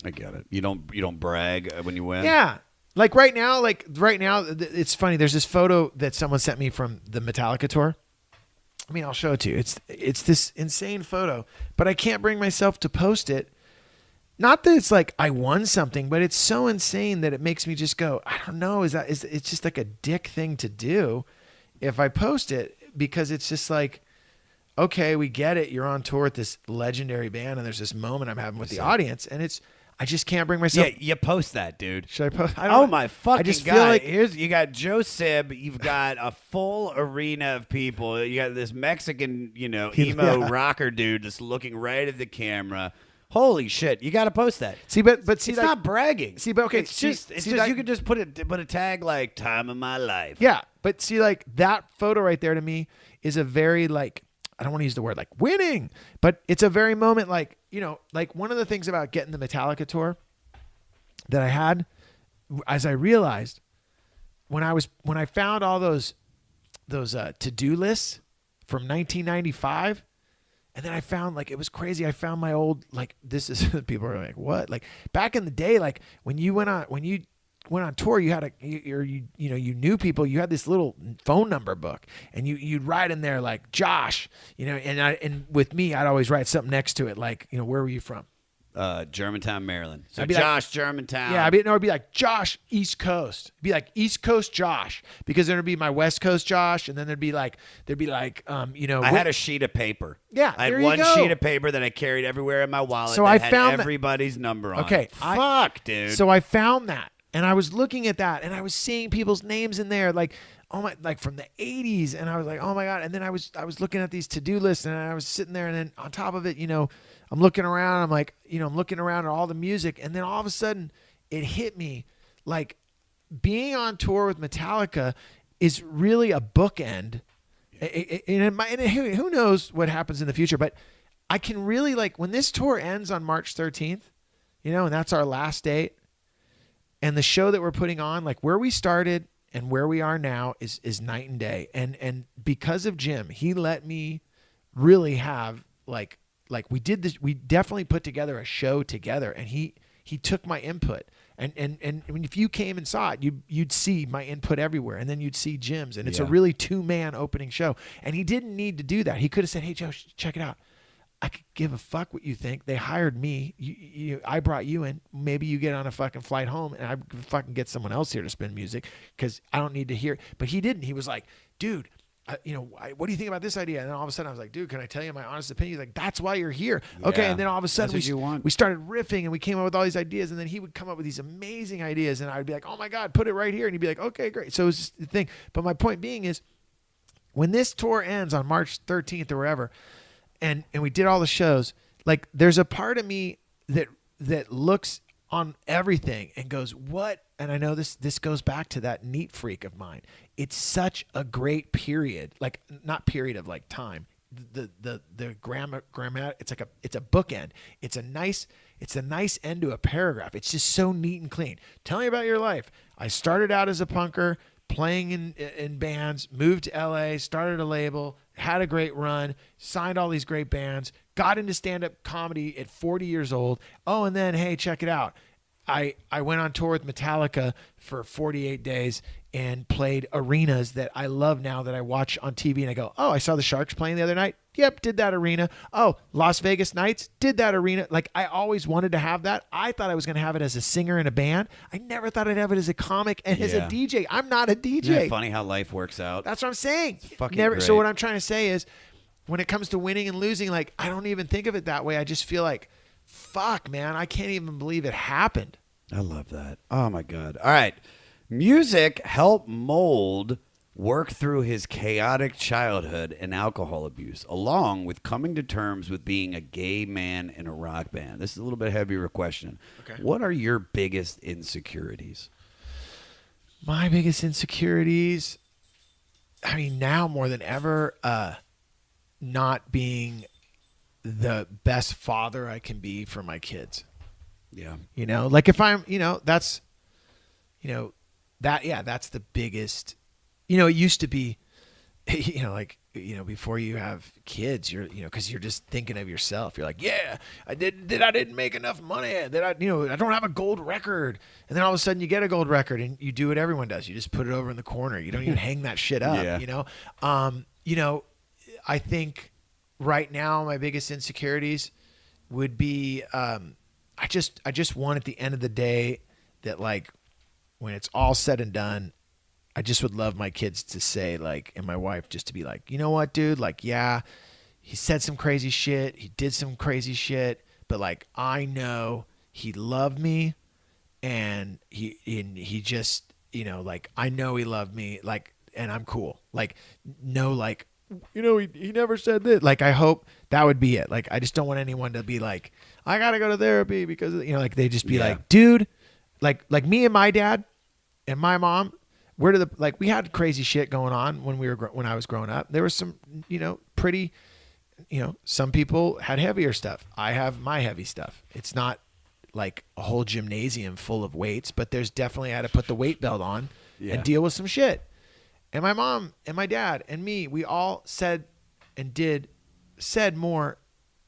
[SPEAKER 1] I get it. You don't brag when you win.
[SPEAKER 2] Yeah. Like right now, it's funny. There's this photo that someone sent me from the Metallica tour. I'll show it to you. It's this insane photo, but I can't bring myself to post it. Not that it's like I won something, but it's so insane that it makes me just go, I don't know. It's just like a dick thing to do if I post it, because it's just like, okay, we get it. You're on tour with this legendary band, and there's this moment I'm having with the audience, and I just can't bring myself.
[SPEAKER 1] Yeah, you post that, dude.
[SPEAKER 2] Should I post?
[SPEAKER 1] Oh my fucking
[SPEAKER 2] I just
[SPEAKER 1] God.
[SPEAKER 2] feel like
[SPEAKER 1] you got Joe Sib. You've got a full arena of people. You got this Mexican, emo rocker dude just looking right at the camera. Holy shit! You got to post that.
[SPEAKER 2] See, but
[SPEAKER 1] it's not bragging.
[SPEAKER 2] See, but okay,
[SPEAKER 1] it's just you could just put a tag like "Time of My Life."
[SPEAKER 2] Yeah, but see, like that photo right there to me is a very like, I don't want to use the word like winning, but it's a very moment like, like one of the things about getting the Metallica tour that I had, as I realized when I found all those to-do lists from 1995, and then I found, like, it was crazy. I found my old, like, this is, people are like, what? Like back in the day, like when you went on tour, you had you knew people. You had this little phone number book, and you'd write in there like Josh, and with me, I'd always write something next to it, like, where were you from?
[SPEAKER 1] Germantown, Maryland. So
[SPEAKER 2] I'd be
[SPEAKER 1] Josh, Germantown.
[SPEAKER 2] Yeah, it'd be like Josh, East Coast. It'd be like East Coast Josh, because there'd be my West Coast Josh, and then there'd be like,
[SPEAKER 1] I had a sheet of paper.
[SPEAKER 2] Yeah,
[SPEAKER 1] I had
[SPEAKER 2] there you
[SPEAKER 1] one
[SPEAKER 2] go.
[SPEAKER 1] sheet of paper that I carried everywhere in my wallet.
[SPEAKER 2] So
[SPEAKER 1] that
[SPEAKER 2] I
[SPEAKER 1] had
[SPEAKER 2] found
[SPEAKER 1] everybody's number on.
[SPEAKER 2] Okay,
[SPEAKER 1] it. Fuck, dude.
[SPEAKER 2] So I found that, and I was looking at that, and I was seeing people's names in there, like, oh my, like from the 80s, and I was like, oh my God. And then I was looking at these to-do lists, and I was sitting there, and then on top of it, I'm looking around, I'm like, I'm looking around at all the music, and then all of a sudden it hit me, like, being on tour with Metallica is really a bookend. And who knows what happens in the future, but I can really, like, when this tour ends on March 13th, and that's our last date, and the show that we're putting on, like where we started and where we are now is night and day. And because of Jim, he let me really have like we did this, we definitely put together a show together, and he took my input. And I mean, if you came and saw it, you'd see my input everywhere, and then you'd see Jim's, and it's a really 2-man opening show. And he didn't need to do that. He could have said, "Hey Joe, check it out. I could give a fuck what you think. They hired me. I brought you in. Maybe you get on a fucking flight home, and I fucking get someone else here to spin music, because I don't need to hear." But he didn't. He was like, "Dude, what do you think about this idea? And then all of a sudden I was like, dude, can I tell you my honest opinion? He's like, that's why you're here. Okay.
[SPEAKER 1] Yeah.
[SPEAKER 2] And then all of a sudden
[SPEAKER 1] That's what you want.
[SPEAKER 2] we started riffing and we came up with all these ideas, and then he would come up with these amazing ideas and I'd be like, oh my God, put it right here. And he'd be like, okay, great. So it was just the thing. But my point being is, when this tour ends on March 13th or wherever, and we did all the shows, like there's a part of me that looks on everything and goes, what? And I know this goes back to that neat freak of mine. It's such a great period, like not period of like time. The grammar, it's a bookend. It's a nice end to a paragraph. It's just so neat and clean. Tell me about your life. I started out as a punker, playing in bands, moved to LA, started a label, had a great run, signed all these great bands, got into stand-up comedy at 40 years old. Oh, and then, hey, check it out. I went on tour with Metallica for 48 days and played arenas that I love now, that I watch on TV and I go, oh, I saw the Sharks playing the other night. Yep, did that arena. Oh, Las Vegas Nights, did that arena. Like, I always wanted to have that. I thought I was going to have it as a singer in a band. I never thought I'd have it as a comic and as a DJ. I'm not a DJ.
[SPEAKER 1] Isn't it funny how life works out?
[SPEAKER 2] That's what I'm saying.
[SPEAKER 1] It's fucking
[SPEAKER 2] never.
[SPEAKER 1] great.
[SPEAKER 2] So what I'm trying to say is, when it comes to winning and losing, like, I don't even think of it that way. I just feel like, fuck, man, I can't even believe it happened.
[SPEAKER 1] I love that. Oh, my God. All right. Music helped mold work through his chaotic childhood and alcohol abuse, along with coming to terms with being a gay man in a rock band. This is a little bit heavier question.
[SPEAKER 2] Okay.
[SPEAKER 1] What are your biggest insecurities?
[SPEAKER 2] My biggest insecurities, I mean, now more than ever, not being the best father I can be for my kids.
[SPEAKER 1] Yeah.
[SPEAKER 2] Like if I'm, that's the biggest, it used to be, before you have kids, you're, cause you're just thinking of yourself. You're like, yeah, I didn't make enough money. I don't have a gold record. And then all of a sudden you get a gold record and you do what everyone does. You just put it over in the corner. You don't even hang that shit up, I think right now my biggest insecurities would be, I just want at the end of the day that, like, when it's all said and done, I just would love my kids to say, like, and my wife just to be like, you know what, dude? Like, yeah, he said some crazy shit. He did some crazy shit. But, like, I know he loved me and he just, like, I know he loved me, like, and I'm cool. Like, no, like, he never said this. Like, I hope that would be it. Like, I just don't want anyone to be like, I got to go to therapy because, like, they just be like, dude, like me and my dad and my mom, we had crazy shit going on when I was growing up. There was some, pretty, some people had heavier stuff. I have my heavy stuff. It's not like a whole gymnasium full of weights, but there's definitely, I had to put the weight belt on and deal with some shit. And my mom and my dad and me, we all said more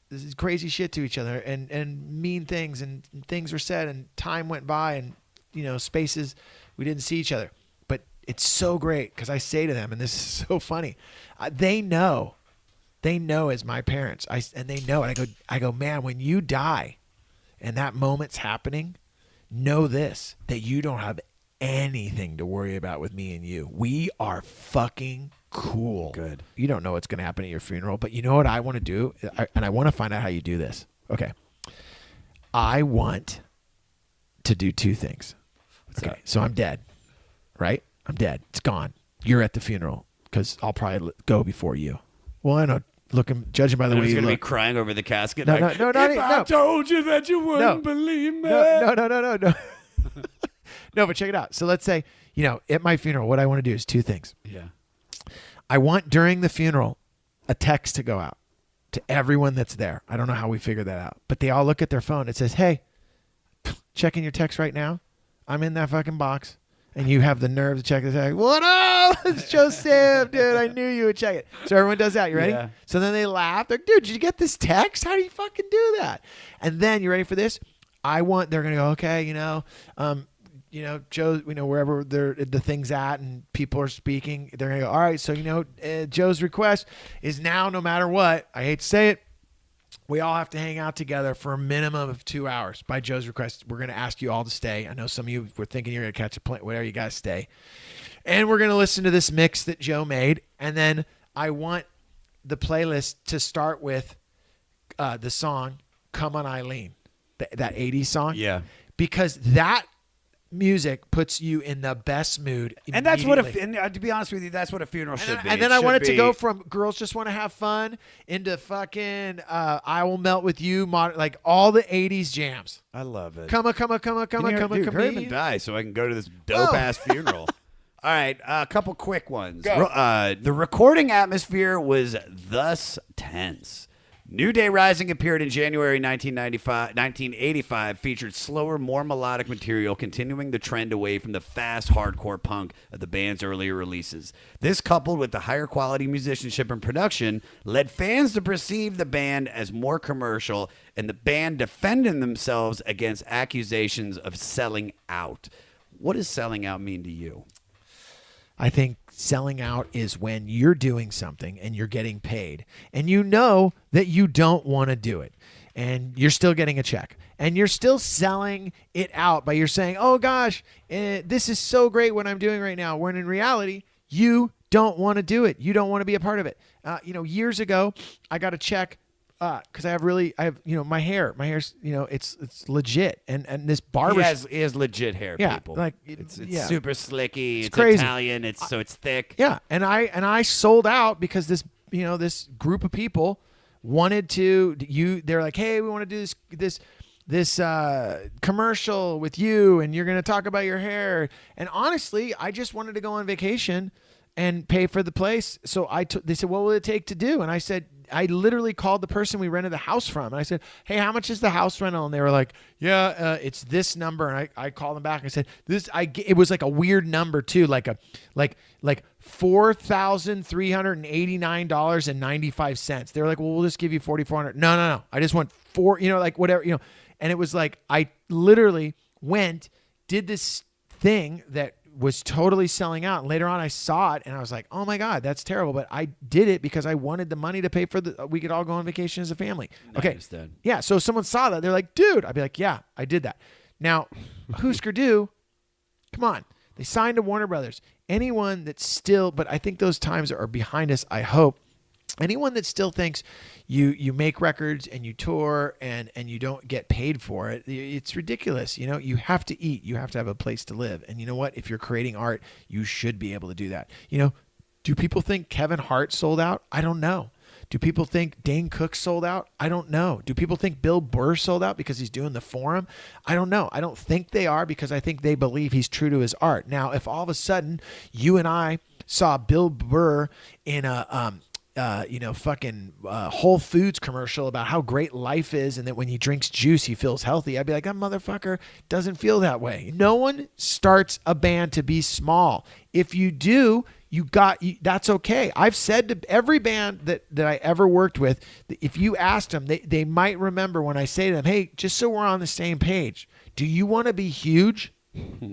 [SPEAKER 2] this is crazy shit to each other and mean things, and things were said and time went by and, spaces we didn't see each other. But it's so great because I say to them, and this is so funny, they know as my parents, and they know it. I go, man, when you die and that moment's happening, know this, that you don't have anything to worry about with me and you. We are fucking cool.
[SPEAKER 1] Good.
[SPEAKER 2] You don't know what's going to happen at your funeral, but you know what I want to do? And I want to find out how you do this. Okay. I want to do two things.
[SPEAKER 1] What's
[SPEAKER 2] okay.
[SPEAKER 1] that?
[SPEAKER 2] So I'm dead, right? I'm dead. It's gone. You're at the funeral because I'll probably go before you. Well, I know. Judging by the way you
[SPEAKER 1] going to be
[SPEAKER 2] look.
[SPEAKER 1] crying over the casket.
[SPEAKER 2] No,
[SPEAKER 1] like,
[SPEAKER 2] no,
[SPEAKER 1] if I told you that you wouldn't believe me.
[SPEAKER 2] No. No, but check it out. So let's say, at my funeral, what I want to do is two things.
[SPEAKER 1] Yeah.
[SPEAKER 2] I want during the funeral a text to go out to everyone that's there. I don't know how we figure that out, but they all look at their phone. It says, hey, checking your text right now. I'm in that fucking box. And you have the nerve to check the text. What up? It's Joe Sib, dude. I knew you would check it. So everyone does that. You ready?
[SPEAKER 1] Yeah.
[SPEAKER 2] So then they laugh. They're like, dude, did you get this text? How do you fucking do that? And then you ready for this? They're going to go, okay, Joe, wherever the thing's at and people are speaking, they're going to go, all right, so, Joe's request is now, no matter what, I hate to say it, we all have to hang out together for a minimum of 2 hours by Joe's request. We're going to ask you all to stay. I know some of you were thinking you're going to catch a plane, whatever, you got to stay. and we're going to listen to this mix that Joe made. And then I want the playlist to start with the song Come On Eileen, that 80s song.
[SPEAKER 1] Yeah.
[SPEAKER 2] Because that music puts you in the best mood
[SPEAKER 1] And that's what
[SPEAKER 2] immediately.
[SPEAKER 1] to be honest with you, that's what a funeral should be.
[SPEAKER 2] And then I want it to go from girls just want to have fun into fucking I Will Melt With You, like all the 80s jams.
[SPEAKER 1] I love it.
[SPEAKER 2] Come on.
[SPEAKER 1] Dude, hurry up and die so I can go to this dope-ass funeral. All right, a couple quick ones. The recording atmosphere was thus tense. New Day Rising appeared in January 1985, featured slower, more melodic material, continuing the trend away from the fast hardcore punk of the band's earlier releases. This, coupled with the higher quality musicianship and production, led fans to perceive the band as more commercial, and the band defending themselves against accusations of selling out. What does selling out mean to you?
[SPEAKER 2] I think selling out is when you're doing something and you're getting paid and you know that you don't want to do it and you're still getting a check and you're still selling it out by you're saying, oh gosh, this is so great what I'm doing right now. When in reality, you don't want to do it. You don't want to be a part of it. Years ago, I got a check because I have my hair's, it's legit. And this barber.
[SPEAKER 1] He has legit hair, people.
[SPEAKER 2] Like
[SPEAKER 1] it's super slicky. It's
[SPEAKER 2] crazy.
[SPEAKER 1] Italian. So it's thick.
[SPEAKER 2] Yeah. And I sold out because this group of people wanted to, they're like, hey, we want to do this commercial with you and you're going to talk about your hair. And honestly, I just wanted to go on vacation and pay for the place. So they said, what will it take to do? And I said, I literally called the person we rented the house from. And I said, hey, how much is the house rental? And they were like, yeah, it's this number. And I called them back. I said, it was like a weird number too. Like $4,389.95. They were like, well, we'll just give you $4,400. No. I just want whatever. And it was like, I literally did this thing that was totally selling out. And later on I saw it and I was like, oh my God, that's terrible. But I did it because I wanted the money to pay for we could all go on vacation as a family. Okay.
[SPEAKER 1] I understand.
[SPEAKER 2] Yeah. So if someone saw that, they're like, dude, I'd be like, yeah, I did that. Now, Hüsker Dü, come on. They signed to Warner Brothers. Anyone that's still, but I think those times are behind us, I hope. Anyone that still thinks you make records and you tour and you don't get paid for it, it's ridiculous. You have to eat. You have to have a place to live. And you know what? If you're creating art, you should be able to do that. Do people think Kevin Hart sold out? I don't know. Do people think Dane Cook sold out? I don't know. Do people think Bill Burr sold out because he's doing the Forum? I don't know. I don't think they are because I think they believe he's true to his art. Now, if all of a sudden you and I saw Bill Burr in a Whole Foods commercial about how great life is and that when he drinks juice, he feels healthy, I'd be like, that motherfucker doesn't feel that way. No one starts a band to be small. If you do, that's okay. I've said to every band that I ever worked with, if you asked them, they might remember when I say to them, hey, just so we're on the same page, do you want to be huge?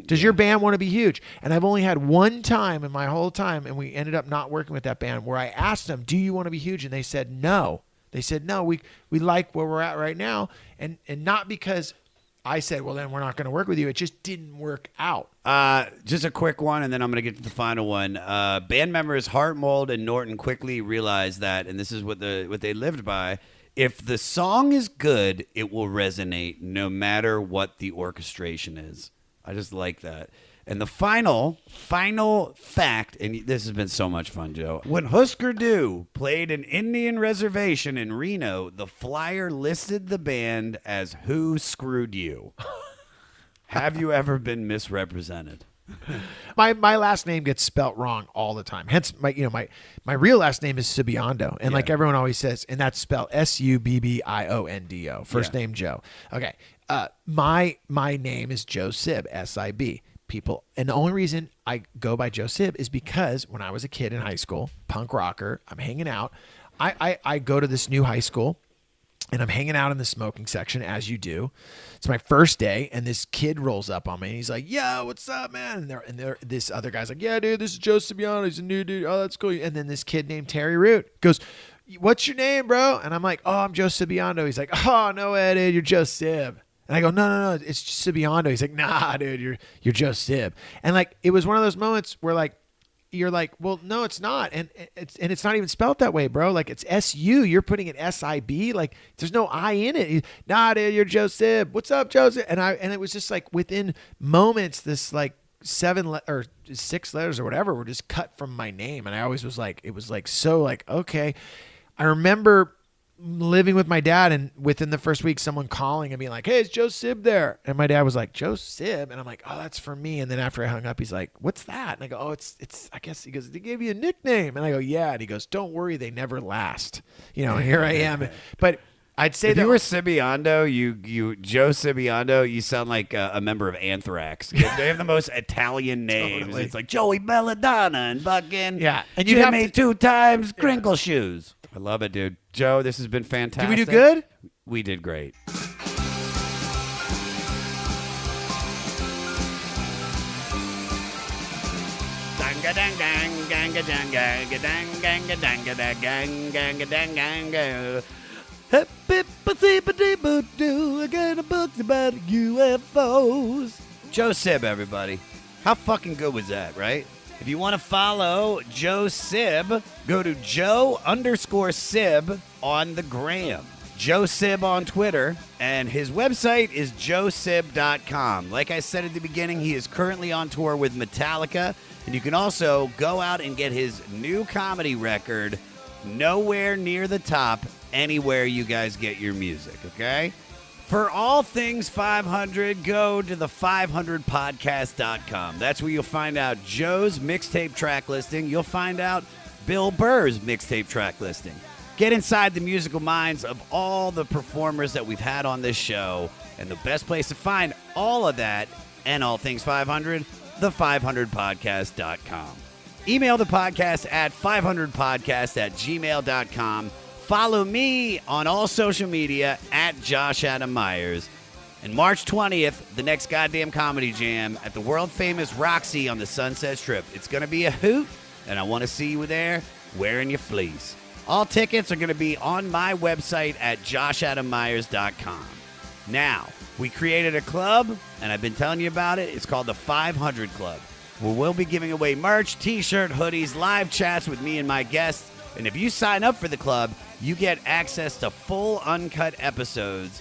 [SPEAKER 2] Does your band want to be huge? And I've only had one time in my whole time, and we ended up not working with that band, where I asked them, do you want to be huge? And they said no. They said, no, we like where we're at right now. And not because I said, well, then we're not going to work with you. It just didn't work out.
[SPEAKER 1] Just a quick one, and then I'm going to get to the final one. Band members Hartmold and Norton quickly realized that, and this is what they lived by, if the song is good, it will resonate no matter what the orchestration is. I just like that. And the final fact, and this has been so much fun, Joe. When Hüsker Dü played an Indian reservation in Reno, the flyer listed the band as Who Screwed You. Have you ever been misrepresented?
[SPEAKER 2] My last name gets spelt wrong all the time. Hence, my real last name is Subbiondo, and like everyone always says, and that's spelled Subbiondo. First name Joe. Okay. My name is Joe Sib, S-I-B. People, and the only reason I go by Joe Sib is because when I was a kid in high school, punk rocker, I'm hanging out. I go to this new high school, and I'm hanging out in the smoking section, as you do. It's my first day, and this kid rolls up on me, and he's like, "Yo, what's up, man?" And this other guy's like, "Yeah, dude, this is Joe Sib. He's a new dude. Oh, that's cool." And then this kid named Terry Root goes, "What's your name, bro?" And I'm like, "Oh, I'm Joe Sib." He's like, "Oh, no way, dude, you're Joe Sib." And I go, no, it's Sibiondo. He's like, nah, dude, you're Joe Sib. And like, it was one of those moments where like, you're like, well, no, it's not. And it's not even spelled that way, bro. Like it's SU. You're putting it SIB. Like there's no I in it. Nah, dude, you're Joe Sib. What's up, Joe Sib? And it was just like within moments, this like 6 letters or whatever were just cut from my name. And I always was like, it was like, so like, okay. I remember living with my dad, and within the first week, someone calling and being like, hey, is Joe Sib there? And my dad was like, Joe Sib? And I'm like, oh, that's for me. And then after I hung up, he's like, what's that? And I go, oh, it's I guess, he goes, they gave you a nickname. And I go, yeah. And he goes, don't worry, they never last. You know, and here I am. But I'd say
[SPEAKER 1] if you were Sibiondo, you Joe Sibiondo, you sound like a member of Anthrax. They have the most Italian names.
[SPEAKER 2] Totally.
[SPEAKER 1] It's like Joey Belladonna and fucking
[SPEAKER 2] and you have
[SPEAKER 1] Jimmy
[SPEAKER 2] to,
[SPEAKER 1] 2 times Crinkle Shoes. I love it, dude. Joe, this has been fantastic.
[SPEAKER 2] Did we do good?
[SPEAKER 1] We did great. I got a book about UFOs. Joe Sib, everybody. How fucking good was that, right? If you want to follow Joe Sib, go to Joe_Sib on the gram. Joe Sib on Twitter, and his website is joesib.com. Like I said at the beginning, he is currently on tour with Metallica, and you can also go out and get his new comedy record, Nowhere Near the Top, anywhere you guys get your music, okay? For all things 500, go to the 500podcast.com. That's where you'll find out Joe's mixtape track listing. You'll find out Bill Burr's mixtape track listing. Get inside the musical minds of all the performers that we've had on this show. And the best place to find all of that and all things 500, the500podcast.com. Email the podcast at 500podcast@gmail.com. Follow me on all social media at Josh Adam Meyers. And March 20th, the next goddamn comedy jam at the world-famous Roxy on the Sunset Strip. It's going to be a hoot, and I want to see you there wearing your fleece. All tickets are going to be on my website at joshadammeyers.com. Now, we created a club, and I've been telling you about it. It's called the 500 Club, where we'll be giving away merch, t-shirt, hoodies, live chats with me and my guests. And if you sign up for the club, you get access to full uncut episodes.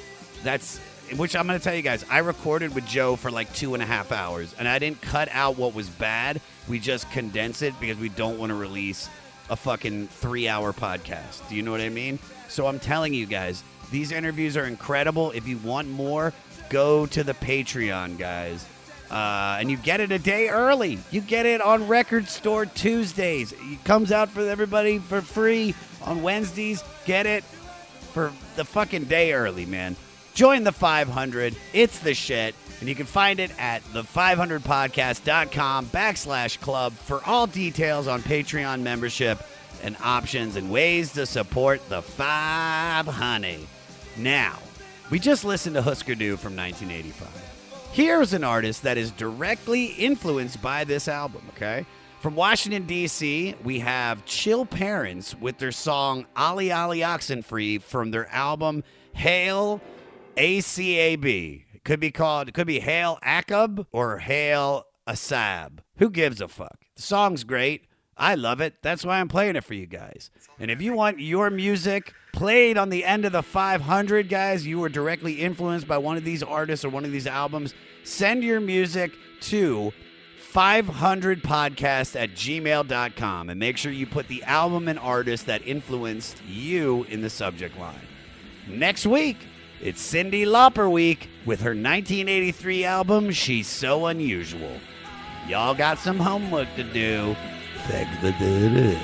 [SPEAKER 1] Which I'm going to tell you guys, I recorded with Joe for like 2.5 hours, and I didn't cut out what was bad. We just condensed it because we don't want to release a fucking 3-hour podcast. Do you know what I mean? So I'm telling you guys, these interviews are incredible. If you want more, go to the Patreon, guys. And you get it a day early. You get it on Record Store Tuesdays. It comes out for everybody for free on Wednesdays. Get it for the fucking day early, man. Join the 500. It's the shit. And you can find it at the500podcast.com/club for all details on Patreon membership and options and ways to support the 500. Now, we just listened to Hüsker Dü from 1985. Here's an artist that is directly influenced by this album, okay? From Washington, D.C., we have Chill Parents with their song Ali Ali Oxenfree from their album Hail ACAB. It could be Hail Akab or Hail Asab. Who gives a fuck? The song's great. I love it. That's why I'm playing it for you guys. And if you want your music played on the end of the 500, guys, you were directly influenced by one of these artists or one of these albums, send your music to 500podcast@gmail.com and make sure you put the album and artist that influenced you in the subject line. Next week, it's Cyndi Lauper week with her 1983 album, She's So Unusual. Y'all got some homework to do. Thanks for doing it.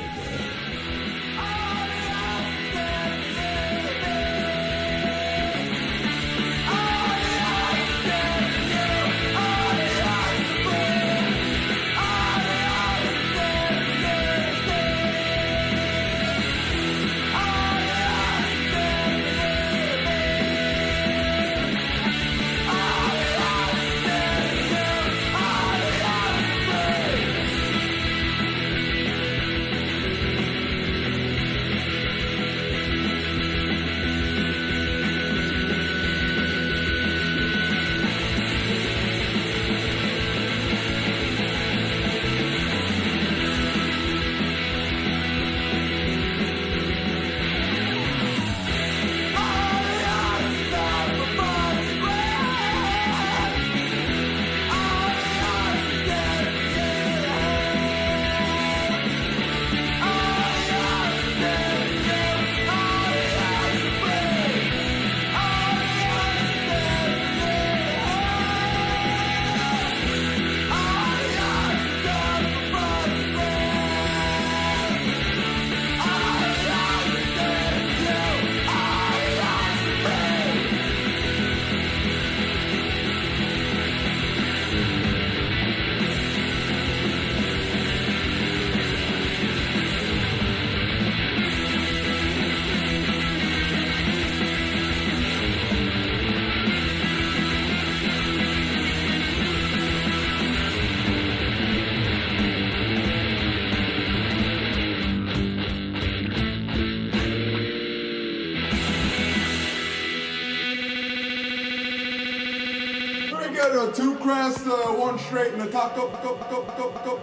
[SPEAKER 3] 2 crest, 1 straight, and a taco.